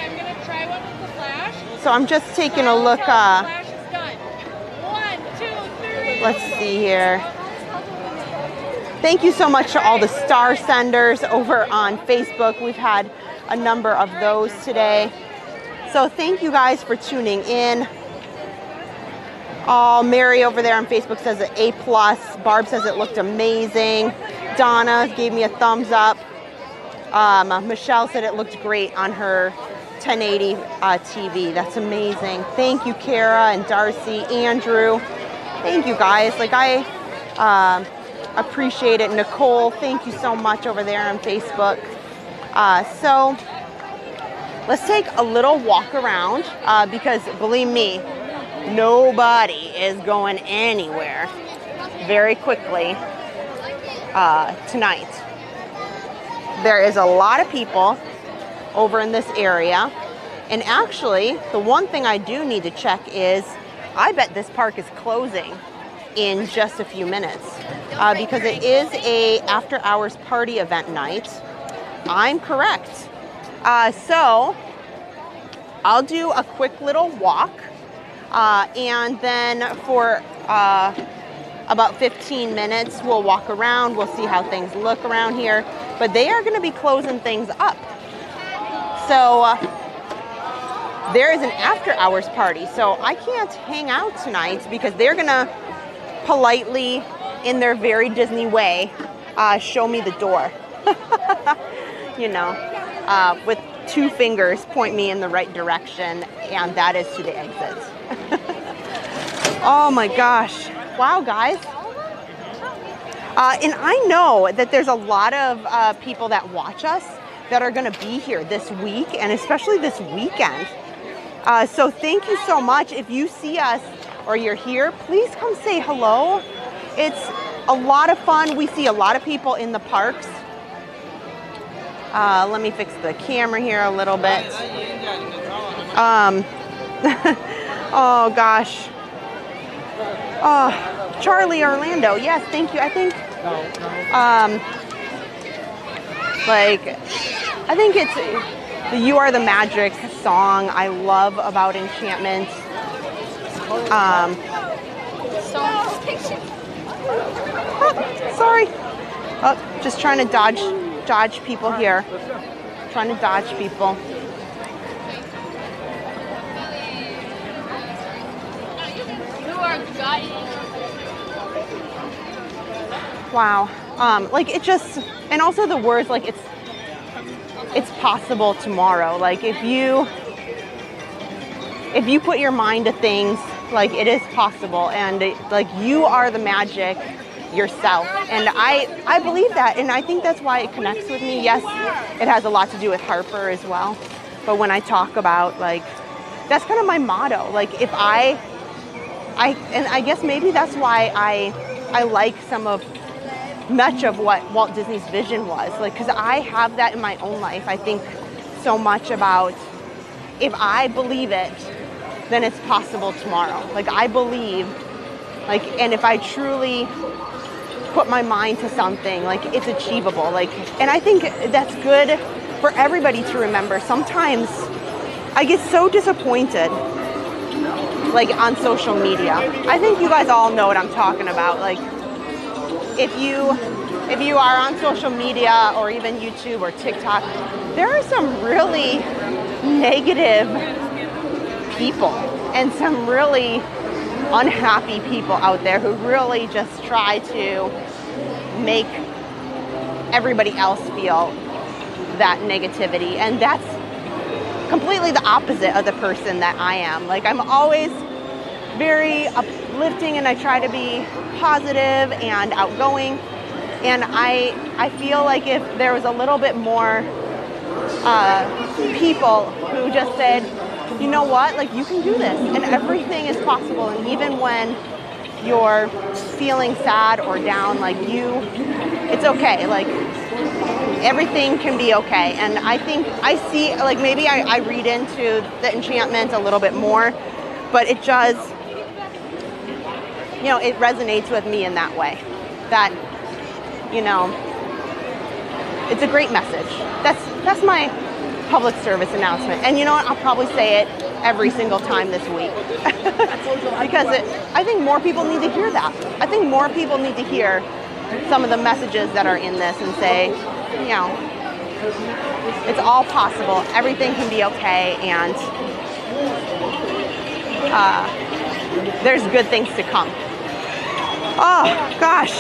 I'm gonna try one with the flash. So I'm just taking a look. Flash is done. 1, 2, 3. Let's see here. Thank you so much to all the star senders over on Facebook. We've had a number of those today. So thank you guys for tuning in. Oh, Mary over there on Facebook says an A+. Barb says it looked amazing. Donna gave me a thumbs up. Michelle said it looked great on her 1080 TV. That's amazing. Thank you, Kara and Darcy, Andrew. Thank you guys. Like, I appreciate it. Nicole, thank you so much over there on Facebook. So let's take a little walk around because believe me, nobody is going anywhere very quickly tonight. There is a lot of people over in this area. And actually, the one thing I do need to check is, I bet this park is closing in just a few minutes because it is a after hours party event night. I'm correct. So I'll do a quick little walk and then for about 15 minutes we'll walk around. We'll see how things look around here, but they are going to be closing things up. So there is an after hours party, so I can't hang out tonight because they're going to politely, in their very Disney way, show me the door. You know, with 2 fingers point me in the right direction, and that is to the exit. Oh my gosh. Wow, guys. And I know that there's a lot of people that watch us that are going to be here this week and especially this weekend. So thank you so much. If you see us or you're here, please come say hello. It's a lot of fun. We see a lot of people in the parks. Let me fix the camera here a little bit. Oh gosh. Oh, Charlie Orlando. Yes, thank you. I think I think it's the You Are the Magic song I love about Enchantment. Sorry. Oh, just trying to dodge people here. Trying to dodge people. Wow. Like it just, and also the words, like it's possible tomorrow. Like if you put your mind to things, like it is possible, and like you are the magic yourself. And I believe that, and I think that's why it connects with me. Yes, it has a lot to do with Harper as well. But when I talk about, like, that's kind of my motto. Like if and I guess maybe that's why I like much of what Walt Disney's vision was, like, because I have that in my own life. I think so much about, if I believe it, then it's possible tomorrow. Like I believe, like, and if I truly put my mind to something, like it's achievable. Like, and I think that's good for everybody to remember. Sometimes I get so disappointed, like on social media. I think you guys all know what I'm talking about. Like if you are on social media or even YouTube or TikTok, there are some really negative people and some really unhappy people out there who really just try to make everybody else feel that negativity. And that's completely the opposite of the person that I am. Like I'm always very uplifting and I try to be positive and outgoing. And I feel like if there was a little bit more people who just said, you know what, like you can do this and everything is possible. And even when you're feeling sad or down, like it's okay. Like everything can be okay. And I think I see, like maybe I read into the enchantment a little bit more, but it does, you know, it resonates with me in that way. That, you know, It's a great message. That's my public service announcement. And you know what? I'll probably say it every single time this week. Because I think more people need to hear that. I think more people need to hear some of the messages that are in this and say, you know, it's all possible. Everything can be okay, and there's good things to come. Oh, gosh.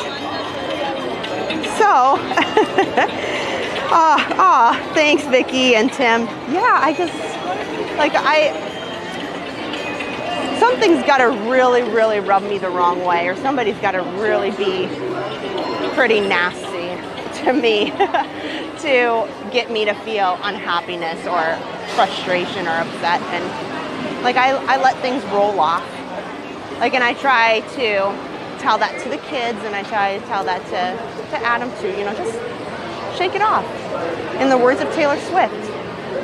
So, thanks, Vicky and Tim. Yeah, I just, like, something's got to really, really rub me the wrong way, or somebody's got to really be pretty nasty to me to get me to feel unhappiness or frustration or upset. And, like, I let things roll off. Like, and I try to tell that to the kids, and I try to tell that to Adam too, you know, just shake it off. In the words of Taylor Swift,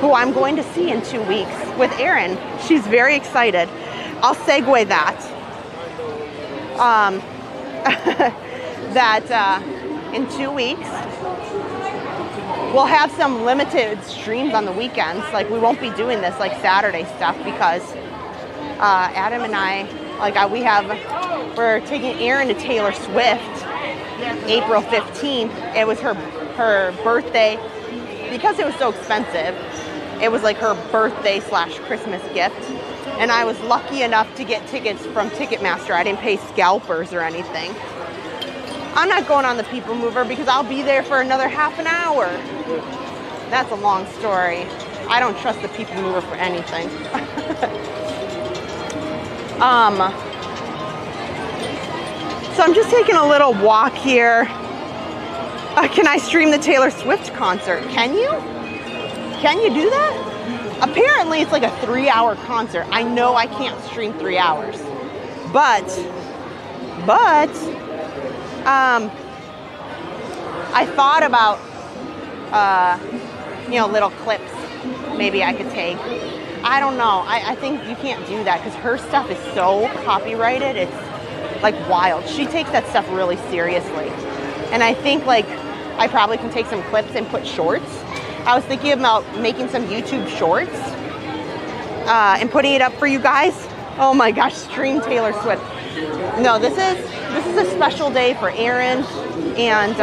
who I'm going to see in 2 weeks with Erin. She's very excited. I'll segue that. In 2 weeks, we'll have some limited streams on the weekends. Like, we won't be doing this like Saturday stuff because Adam and I, like, we're taking Erin to Taylor Swift April 15th. It was her birthday. Because it was so expensive, it was like her birthday / Christmas gift. And I was lucky enough to get tickets from Ticketmaster. I didn't pay scalpers or anything. I'm not going on the People Mover because I'll be there for another half an hour. That's a long story. I don't trust the People Mover for anything. So I'm just taking a little walk here. Can I stream the Taylor Swift concert? Can you? Can you do that? Apparently it's like a 3-hour concert. I know I can't stream 3 hours. But I thought about, you know, little clips maybe I could take. I don't know. I think you can't do that because her stuff is so copyrighted. It's like wild. She takes that stuff really seriously. And I think, like, I probably can take some clips and put shorts. I was thinking about making some YouTube shorts and putting it up for you guys. Oh my gosh, stream Taylor Swift. No, this is a special day for Erin, and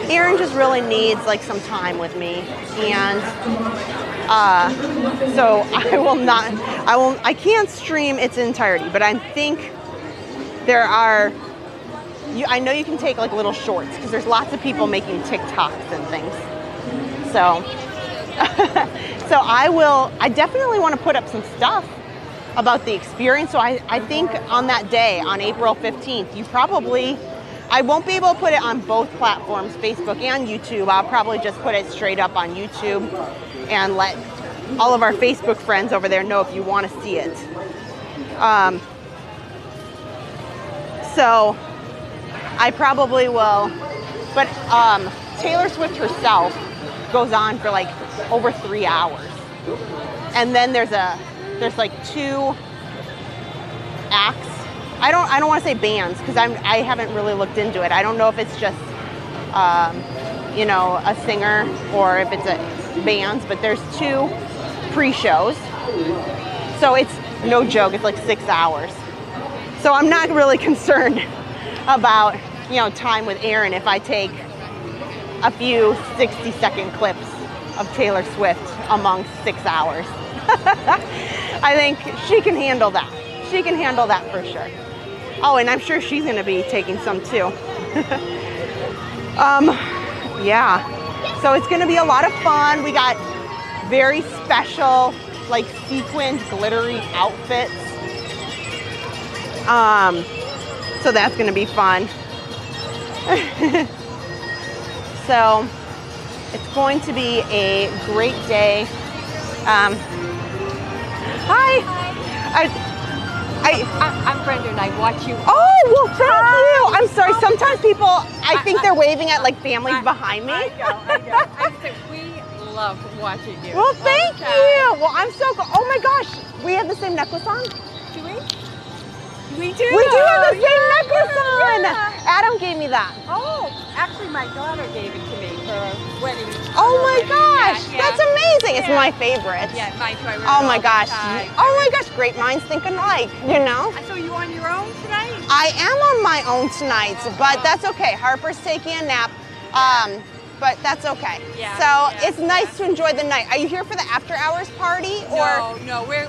Erin just really needs like some time with me, and so I can't stream its entirety, but I think there are. I know you can take like little shorts because there's lots of people making TikToks and things. So, so I definitely want to put up some stuff about the experience. So I think on that day, on April 15th, I won't be able to put it on both platforms, Facebook and YouTube. I'll probably just put it straight up on YouTube and let all of our Facebook friends over there know if you want to see it. So I probably will, but Taylor Swift herself goes on for like over 3 hours, and then there's like 2 acts. I don't want to say bands because I haven't really looked into it. I don't know if it's just you know, a singer or if it's a bands, but there's 2 pre-shows, so it's no joke. It's like 6 hours. So I'm not really concerned about, you know, time with Erin if I take a few 60-second clips of Taylor Swift among 6 hours. I think she can handle that. She can handle that for sure. Oh, and I'm sure she's going to be taking some too. Yeah. So it's going to be a lot of fun. We got very special, like sequined, glittery outfits. So that's going to be fun. So it's going to be a great day. Hi. I'm Brenda and I watch you. Oh, well, thank you. I'm sorry. Sometimes people, I think they're waving at like families behind me. I know. I said we love watching you. Well, thank you. Well, I'm so, oh my gosh. We have the same necklace on? Do we? We do. We do have the same Yeah, necklace on. yeah. Adam gave me that. Oh, actually, my daughter gave it to me for a wedding. Oh for a my wedding. gosh, Yeah, that's amazing. It's Yeah. my favorite. Yeah, mine too. I wear it Oh all my the gosh. time. Oh my gosh, great minds think alike, you know? So you on your own tonight? I am on my own tonight, but that's okay. Harper's taking a nap, but that's okay. Yeah, So yeah, it's nice to enjoy the night. Are you here for the after hours party, or We're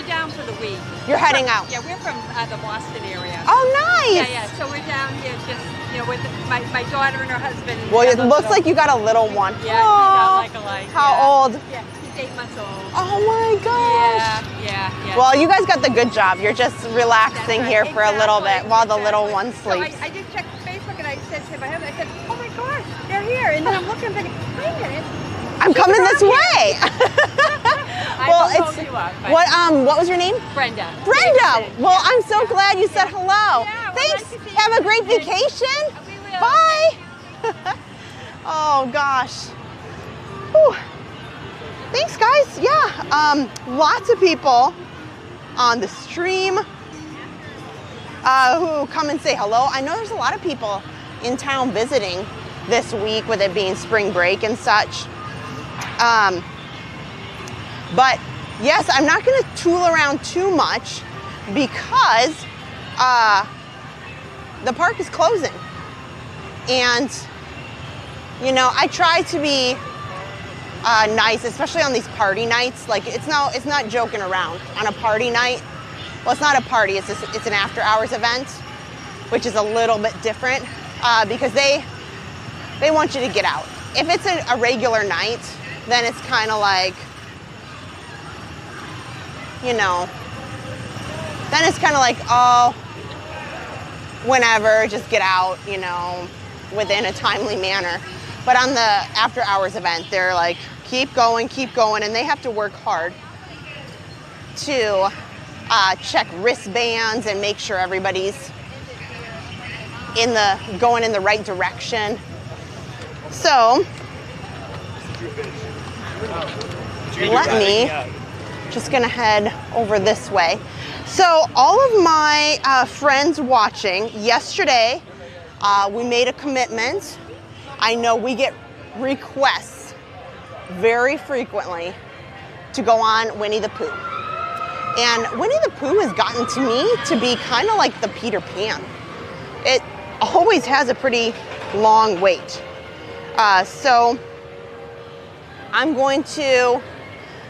down for the week. you're heading out? Yeah, we're from the Boston area. Oh, nice. Yeah. So we're down here just, with my daughter and her husband. Well, We it have a looks little- like you got a little one. Yeah, Aw, he's alike. how Yeah. old? Yeah, he's 8 months old. Oh my gosh. Yeah. Well, you guys got the good job. You're just relaxing here for a little bit while the little one So sleeps. I did check Facebook and I said to my husband, I said, oh my gosh, they're here. And then I'm looking, I'm thinking, wait a minute. I'm coming this way. I will hold you up. but- What was your name? Brenda. Brenda. Kristen. Well, I'm so glad you said hello. Yeah, well, Thanks. nice to see Have you. a great vacation. We will. Bye. Oh gosh. Whew. Thanks, guys. Yeah. Lots of people on the stream who come and say hello. I know there's a lot of people in town visiting this week, with it being spring break and such. But yes, I'm not going to tool around too much because the park is closing. And, I try to be nice, especially on these party nights. Like, it's not joking around on a party night. Well, it's not a party, it's an after hours event, which is a little bit different because they want you to get out. If it's a regular night, then it's kind of like, then it's kind of like, oh, whenever, just get out, within a timely manner. But on the after hours event, they're like, keep going, and they have to work hard to check wristbands and make sure everybody's going in the right direction. So let me just gonna head over this way. So all of my friends watching, yesterday we made a commitment. I know we get requests very frequently to go on Winnie the Pooh. And Winnie the Pooh has gotten to me to be kind of like the Peter Pan. It always has a pretty long wait. So I'm going to,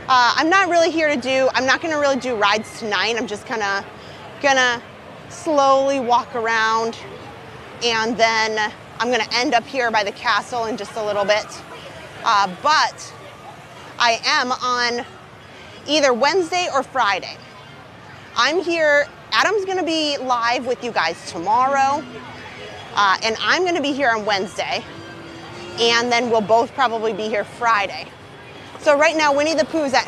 I'm not really here to I'm not gonna really do rides tonight. I'm just gonna slowly walk around, and then I'm gonna end up here by the castle in just a little bit. But I am on either Wednesday or Friday. I'm here, Adam's gonna be live with you guys tomorrow, and I'm gonna be here on Wednesday, and then we'll both probably be here Friday. So right now, Winnie the Pooh's at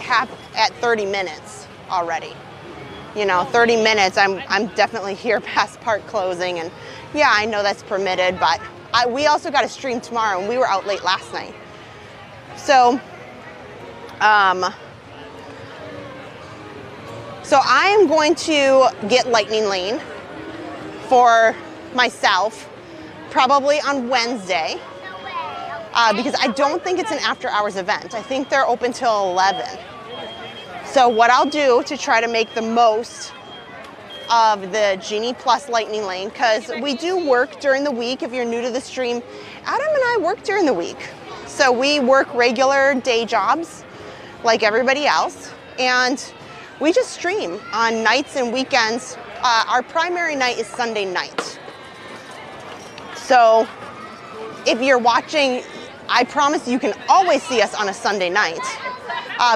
30 minutes already. 30 minutes, I'm definitely here past park closing, and yeah, I know that's permitted, but we also got a stream tomorrow, and we were out late last night. So, so I am going to get Lightning Lane for myself, probably on Wednesday, because I don't think it's an after-hours event. I think they're open till 11. So what I'll do to try to make the most of the Genie Plus Lightning Lane, because we do work during the week. If you're new to the stream, Adam and I work during the week. So we work regular day jobs like everybody else, and we just stream on nights and weekends. Our primary night is Sunday night. So if you're watching, I promise you can always see us on a Sunday night.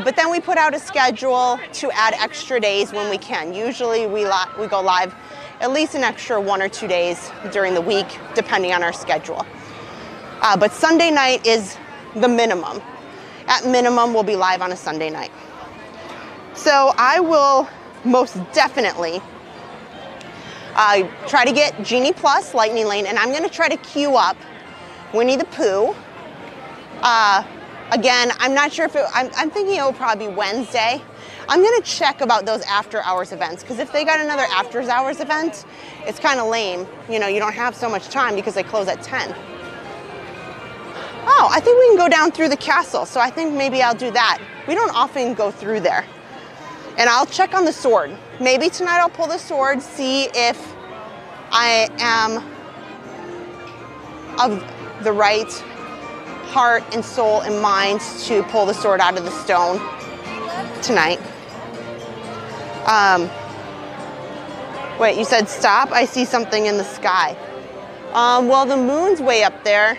But then we put out a schedule to add extra days when we can. Usually we go live at least an extra 1 or 2 days during the week, depending on our schedule. But Sunday night is the minimum. At minimum, we'll be live on a Sunday night. So I will most definitely try to get Genie Plus Lightning Lane, and I'm gonna try to queue up Winnie the Pooh. Again, I'm not sure if I'm thinking it will probably be Wednesday. I'm gonna check about those after hours events, because if they got another after hours event, it's kind of lame. You know, you don't have so much time because they close at 10. Oh, I think we can go down through the castle, so I think maybe I'll do that. We don't often go through there. And I'll check on the sword. Maybe tonight I'll pull the sword, see if I am of the right heart and soul and mind to pull the sword out of the stone tonight. Wait, you said stop? I see something in the sky. Well, the moon's way up there.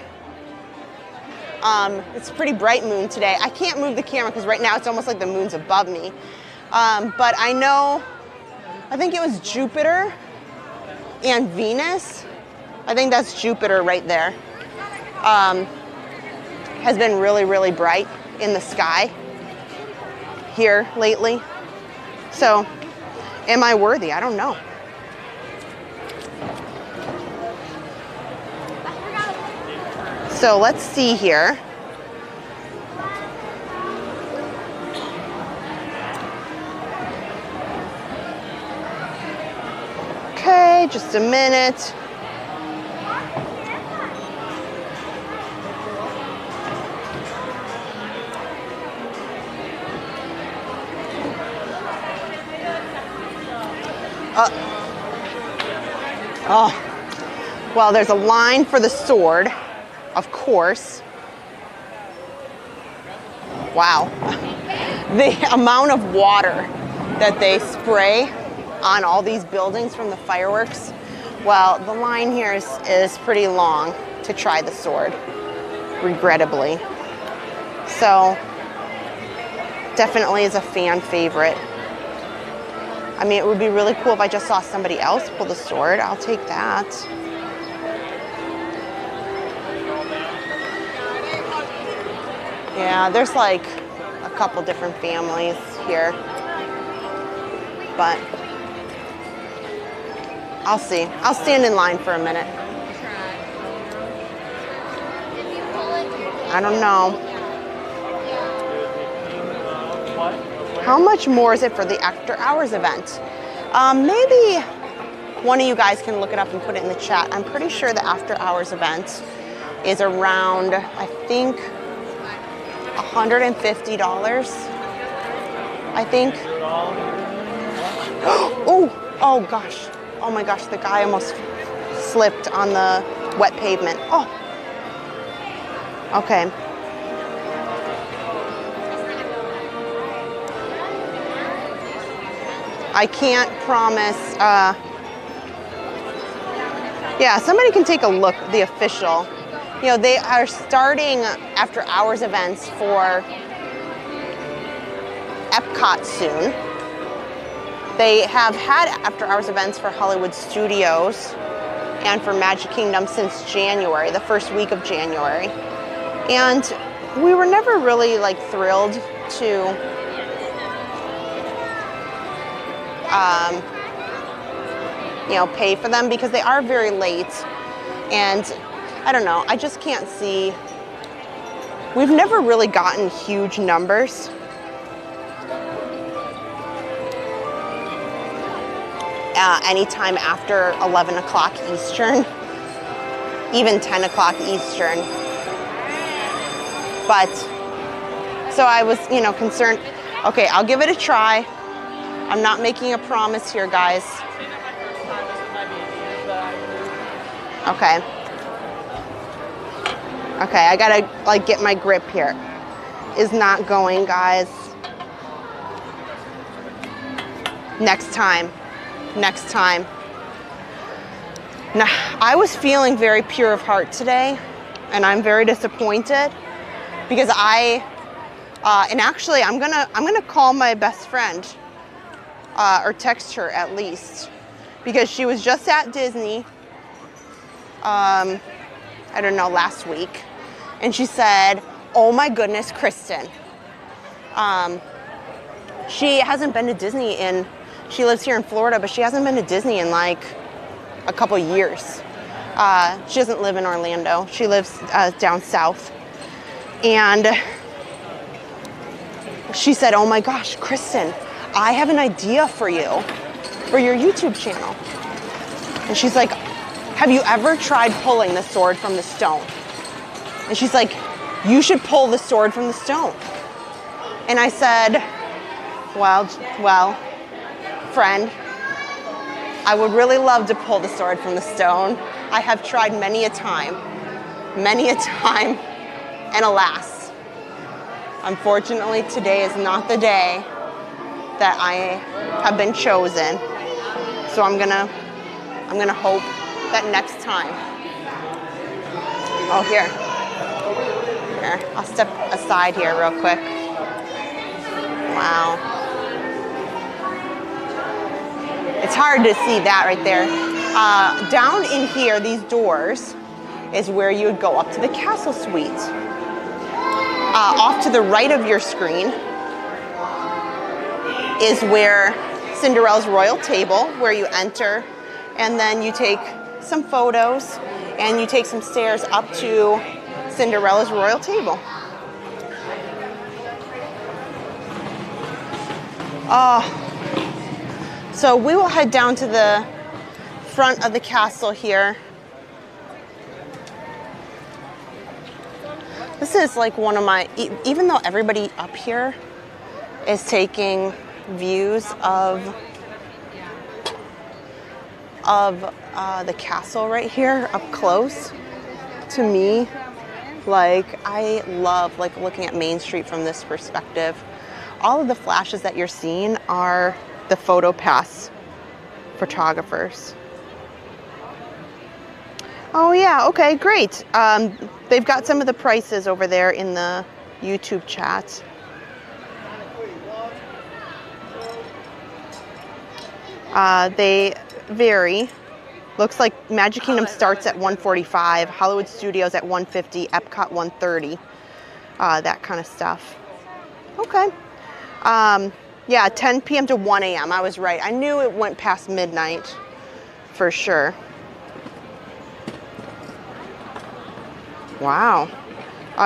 It's a pretty bright moon today. I can't move the camera because right now it's almost like the moon's above me. But I know, I think it was Jupiter and Venus. I think that's Jupiter right there. Has been really, really bright in the sky here lately. So, am I worthy? I don't know. So let's see here. Okay, just a minute. Oh, well, there's a line for the sword, of course. Wow. The amount of water that they spray on all these buildings from the fireworks. Well, the line here is pretty long to try the sword, regrettably. So, definitely is a fan favorite. I mean, it would be really cool if I just saw somebody else pull the sword. I'll take that. Yeah, there's like a couple different families here. But I'll see. I'll stand in line for a minute. I don't know. How much more is it for the after hours event? Maybe one of you guys can look it up and put it in the chat. I'm pretty sure the after hours event is around, I think, $150, I think. Oh gosh. Oh my gosh, the guy almost slipped on the wet pavement. Oh. Okay. I can't promise, yeah, somebody can take a look, the official. You know, they are starting after hours events for Epcot soon. They have had after hours events for Hollywood Studios and for Magic Kingdom since January, the first week of January. And we were never really like thrilled to you know, pay for them because they are very late, and I don't know, I just can't see, we've never really gotten huge numbers. Anytime after 11 o'clock Eastern, even 10 o'clock Eastern. But, so I was, you know, concerned, okay, I'll give it a try. I'm not making a promise here, guys. Okay. Okay, I gotta like get my grip here. Is not going, guys. Next time. Next time. Now, I was feeling very pure of heart today, and I'm very disappointed because and actually I'm gonna call my best friend. Or text her at least, because she was just at Disney, I don't know, last week, and she said, oh my goodness, Kristen, she hasn't been to Disney she lives here in Florida, but she hasn't been to Disney in like a couple years. She doesn't live in Orlando, she lives down south, and she said, oh my gosh, Kristen, I have an idea for you for your YouTube channel. And she's like, have you ever tried pulling the sword from the stone? And she's like, you should pull the sword from the stone. And I said, well, friend, I would really love to pull the sword from the stone. I have tried many a time, and alas, unfortunately, today is not the day that I have been chosen. So I'm gonna hope that next time. Oh, here, I'll step aside here real quick. Wow. It's hard to see that right there. Down in here, these doors, is where you would go up to the castle suite. Off to the right of your screen is where Cinderella's royal table, where you enter, and then you take some photos, and you take some stairs up to Cinderella's royal table. So we will head down to the front of the castle here. This is like one of my, even though everybody up here is taking views of the castle right here up close, to me, like I love like looking at Main Street from this perspective. All of the flashes that you're seeing are the PhotoPass photographers. Oh yeah, okay, great. They've got some of the prices over there in the YouTube chat. They vary. Looks like Magic Kingdom starts at $145, Hollywood Studios at $150, Epcot $130, that kind of stuff. Okay. Yeah, 10 p.m. to 1 a.m. I was right. I knew it went past midnight for sure. Wow.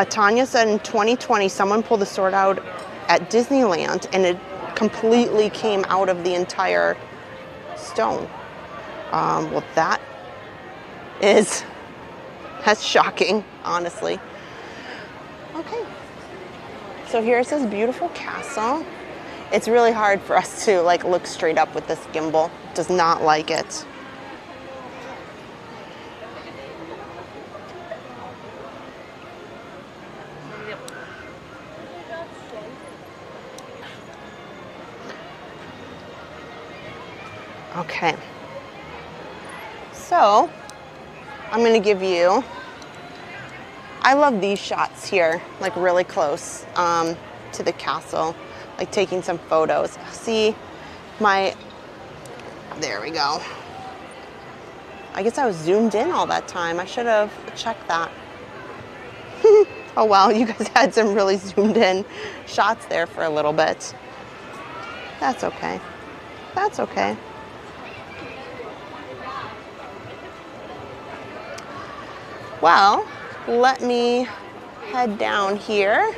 Tanya said in 2020, someone pulled the sword out at Disneyland and it completely came out of the entire stone. Well, that's shocking, honestly. Okay. So here's this beautiful castle. It's really hard for us to like look straight up with this gimbal. It does not like it. Okay. So I'm gonna give you, I love these shots here, like really close to the castle, like taking some photos. See there we go. I guess I was zoomed in all that time. I should have checked that. Oh well, you guys had some really zoomed in shots there for a little bit. That's okay. That's okay. Well, let me head down here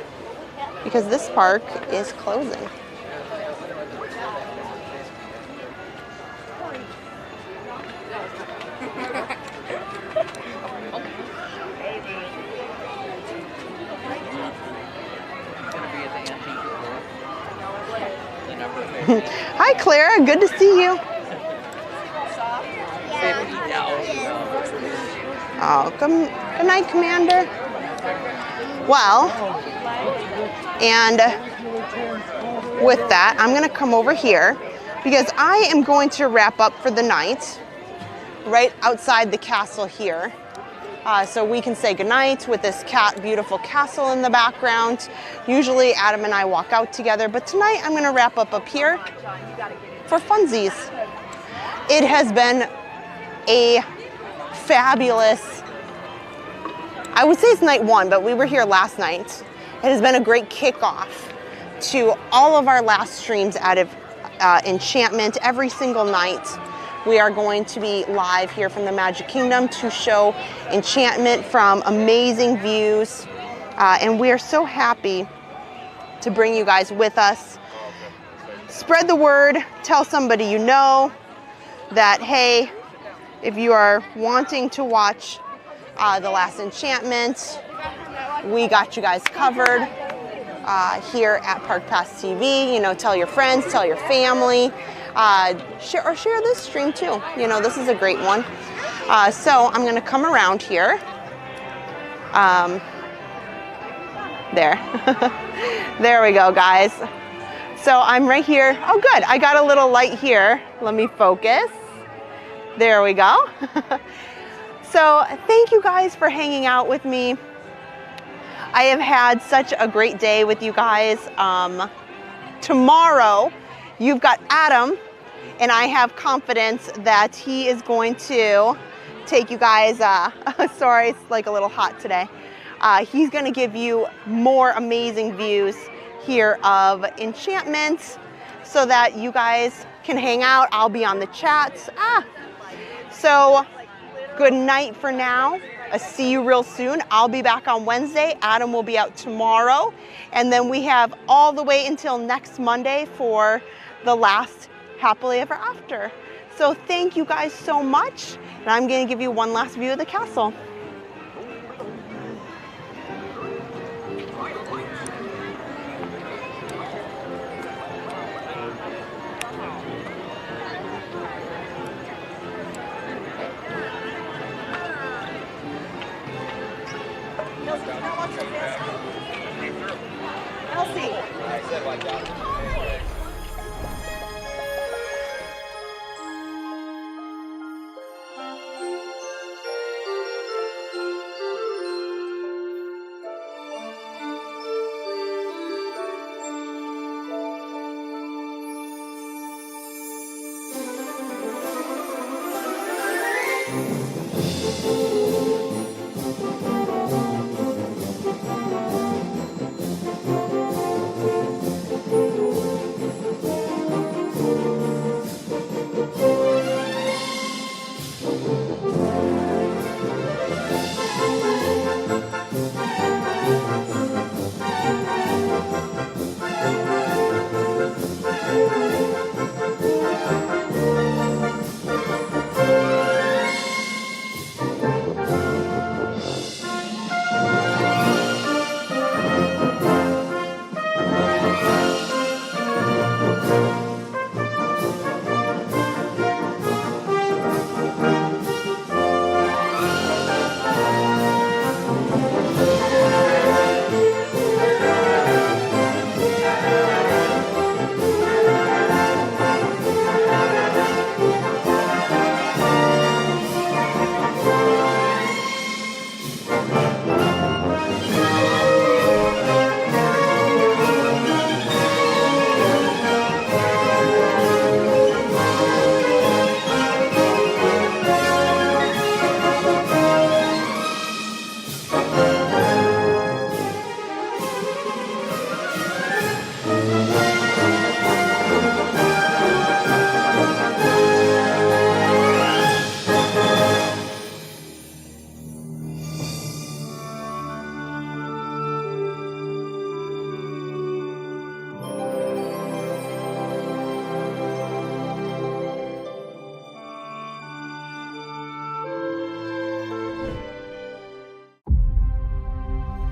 because this park is closing. Hi, Clara. Good to see you. Oh, good night, Commander. Well, and with that, I'm going to come over here because I am going to wrap up for the night right outside the castle here. So we can say goodnight with this beautiful castle in the background. Usually Adam and I walk out together, but tonight I'm going to wrap up here for funsies. It has been a fabulous, I would say it's night one, but we were here last night. It has been a great kickoff to all of our last streams out of Enchantment. Every single night we are going to be live here from the Magic Kingdom to show Enchantment from amazing views. And we are so happy to bring you guys with us. spread the word, tell somebody you know that, hey, if you are wanting to watch The Last Enchantment, we got you guys covered here at Park Pass TV. You know, tell your friends, tell your family, share this stream too. You know, this is a great one. So I'm gonna come around here. There. There we go, guys. So I'm right here. Oh, good. I got a little light here. Let me focus. There we go. So thank you guys for hanging out with me. I have had such a great day with you guys. Tomorrow, you've got Adam, and I have confidence that he is going to take you guys, sorry, it's like a little hot today. He's going to give you more amazing views here of Enchantment so that you guys can hang out. I'll be on the chats. So good night for now. I'll see you real soon. I'll be back on Wednesday. Adam will be out tomorrow. And then we have all the way until next Monday for the last Happily Ever After. So thank you guys so much. And I'm going to give you one last view of the castle.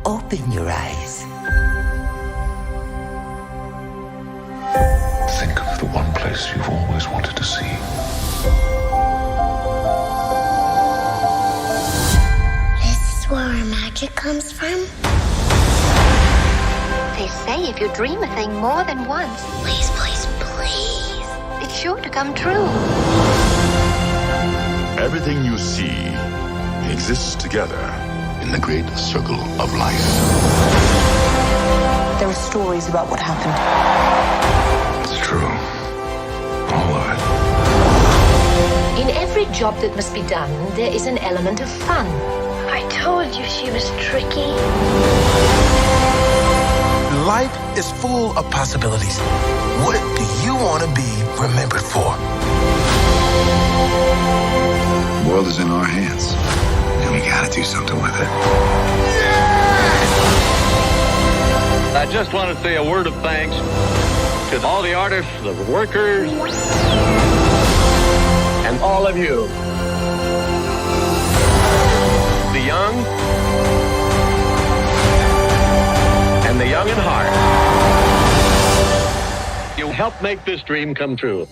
Open your eyes. Think of the one place you've always wanted to see. This is where our magic comes from? They say if you dream a thing more than once, Please, please, please. it's sure to come true. Everything you see exists together in the great circle of life. There are stories about what happened. It's true. All of it. In every job that must be done, there is an element of fun. I told you she was tricky. Life is full of possibilities. What do you want to be remembered for? The world is in our hands, and we gotta do something with it. I just want to say a word of thanks to all the artists, the workers, and all of you. The young and the young in heart. You help make this dream come true.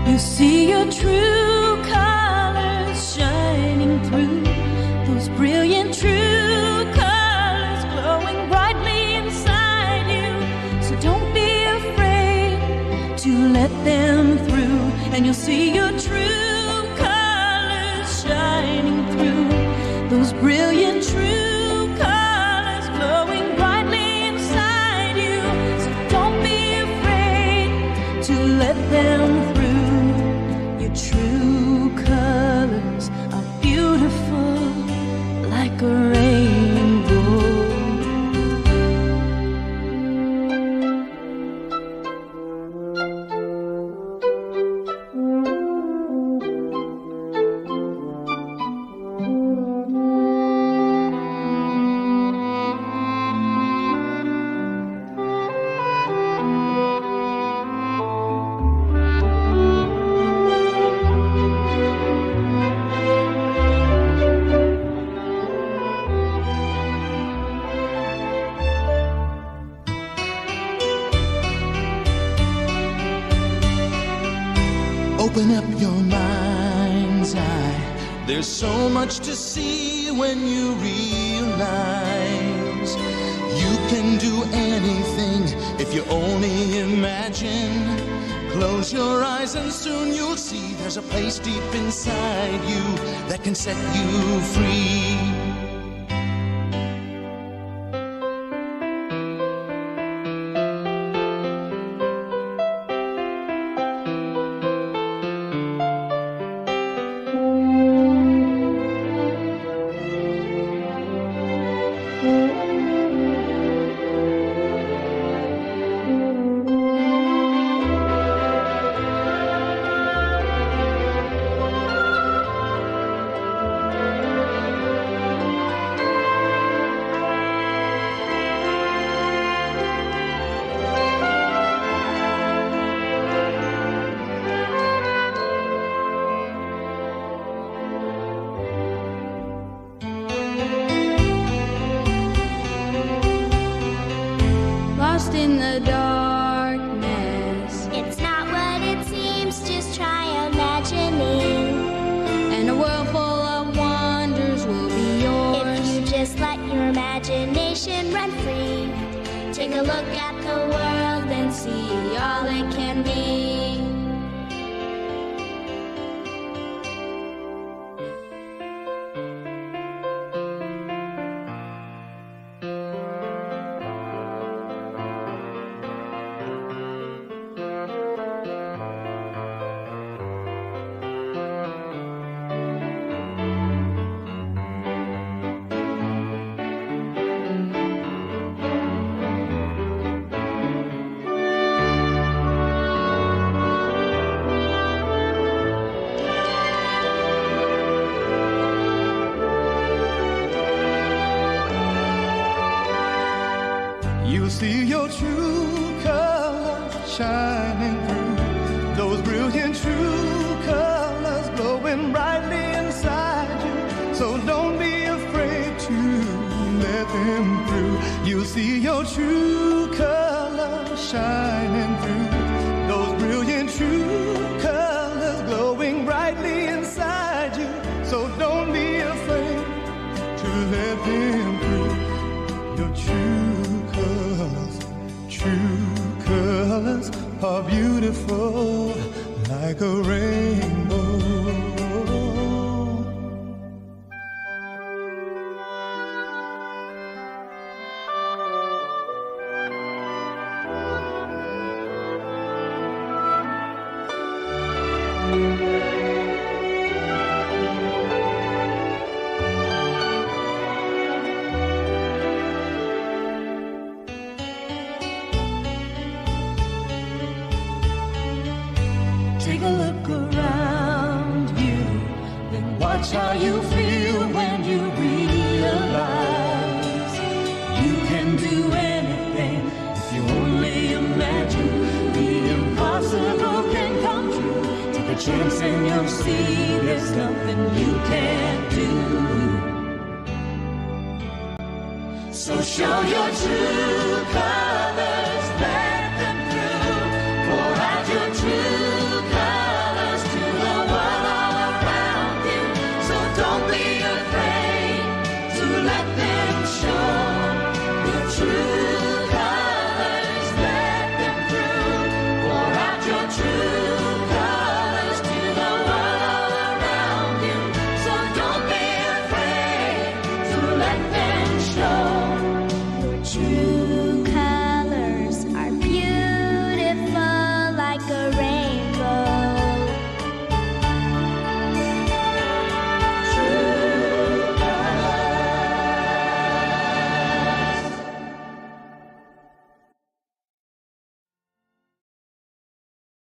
You see your true colors shining through, those brilliant true colors glowing brightly inside you. So don't be afraid to let them through, and you'll see your true colors shining through, those brilliant true colors glowing brightly inside you. So don't be afraid to let them through. True colors are beautiful like a rainbow. Open up your mind's eye. There's so much to see when you realize you can do anything if you only imagine. Close your eyes and soon you'll see there's a place deep inside you that can set you free. Lost in the darkness. It's not what it seems, just try imagining. And a world full of wonders will be yours. If you just let your imagination run free. Take a look at the world and see all it can be. you'll see your true colors shining through. Those brilliant true colors glowing brightly inside you. So don't be afraid to let them through. You'll see your true colors shining through. Those brilliant true colors glowing brightly inside you. So don't be afraid to let them through. Your true colors are beautiful like a rainbow. Take a look around you, then watch how you feel when you realize you can do anything if you only imagine. The impossible can come true. Take a chance and you'll see there's nothing you can't do. So show your true colors.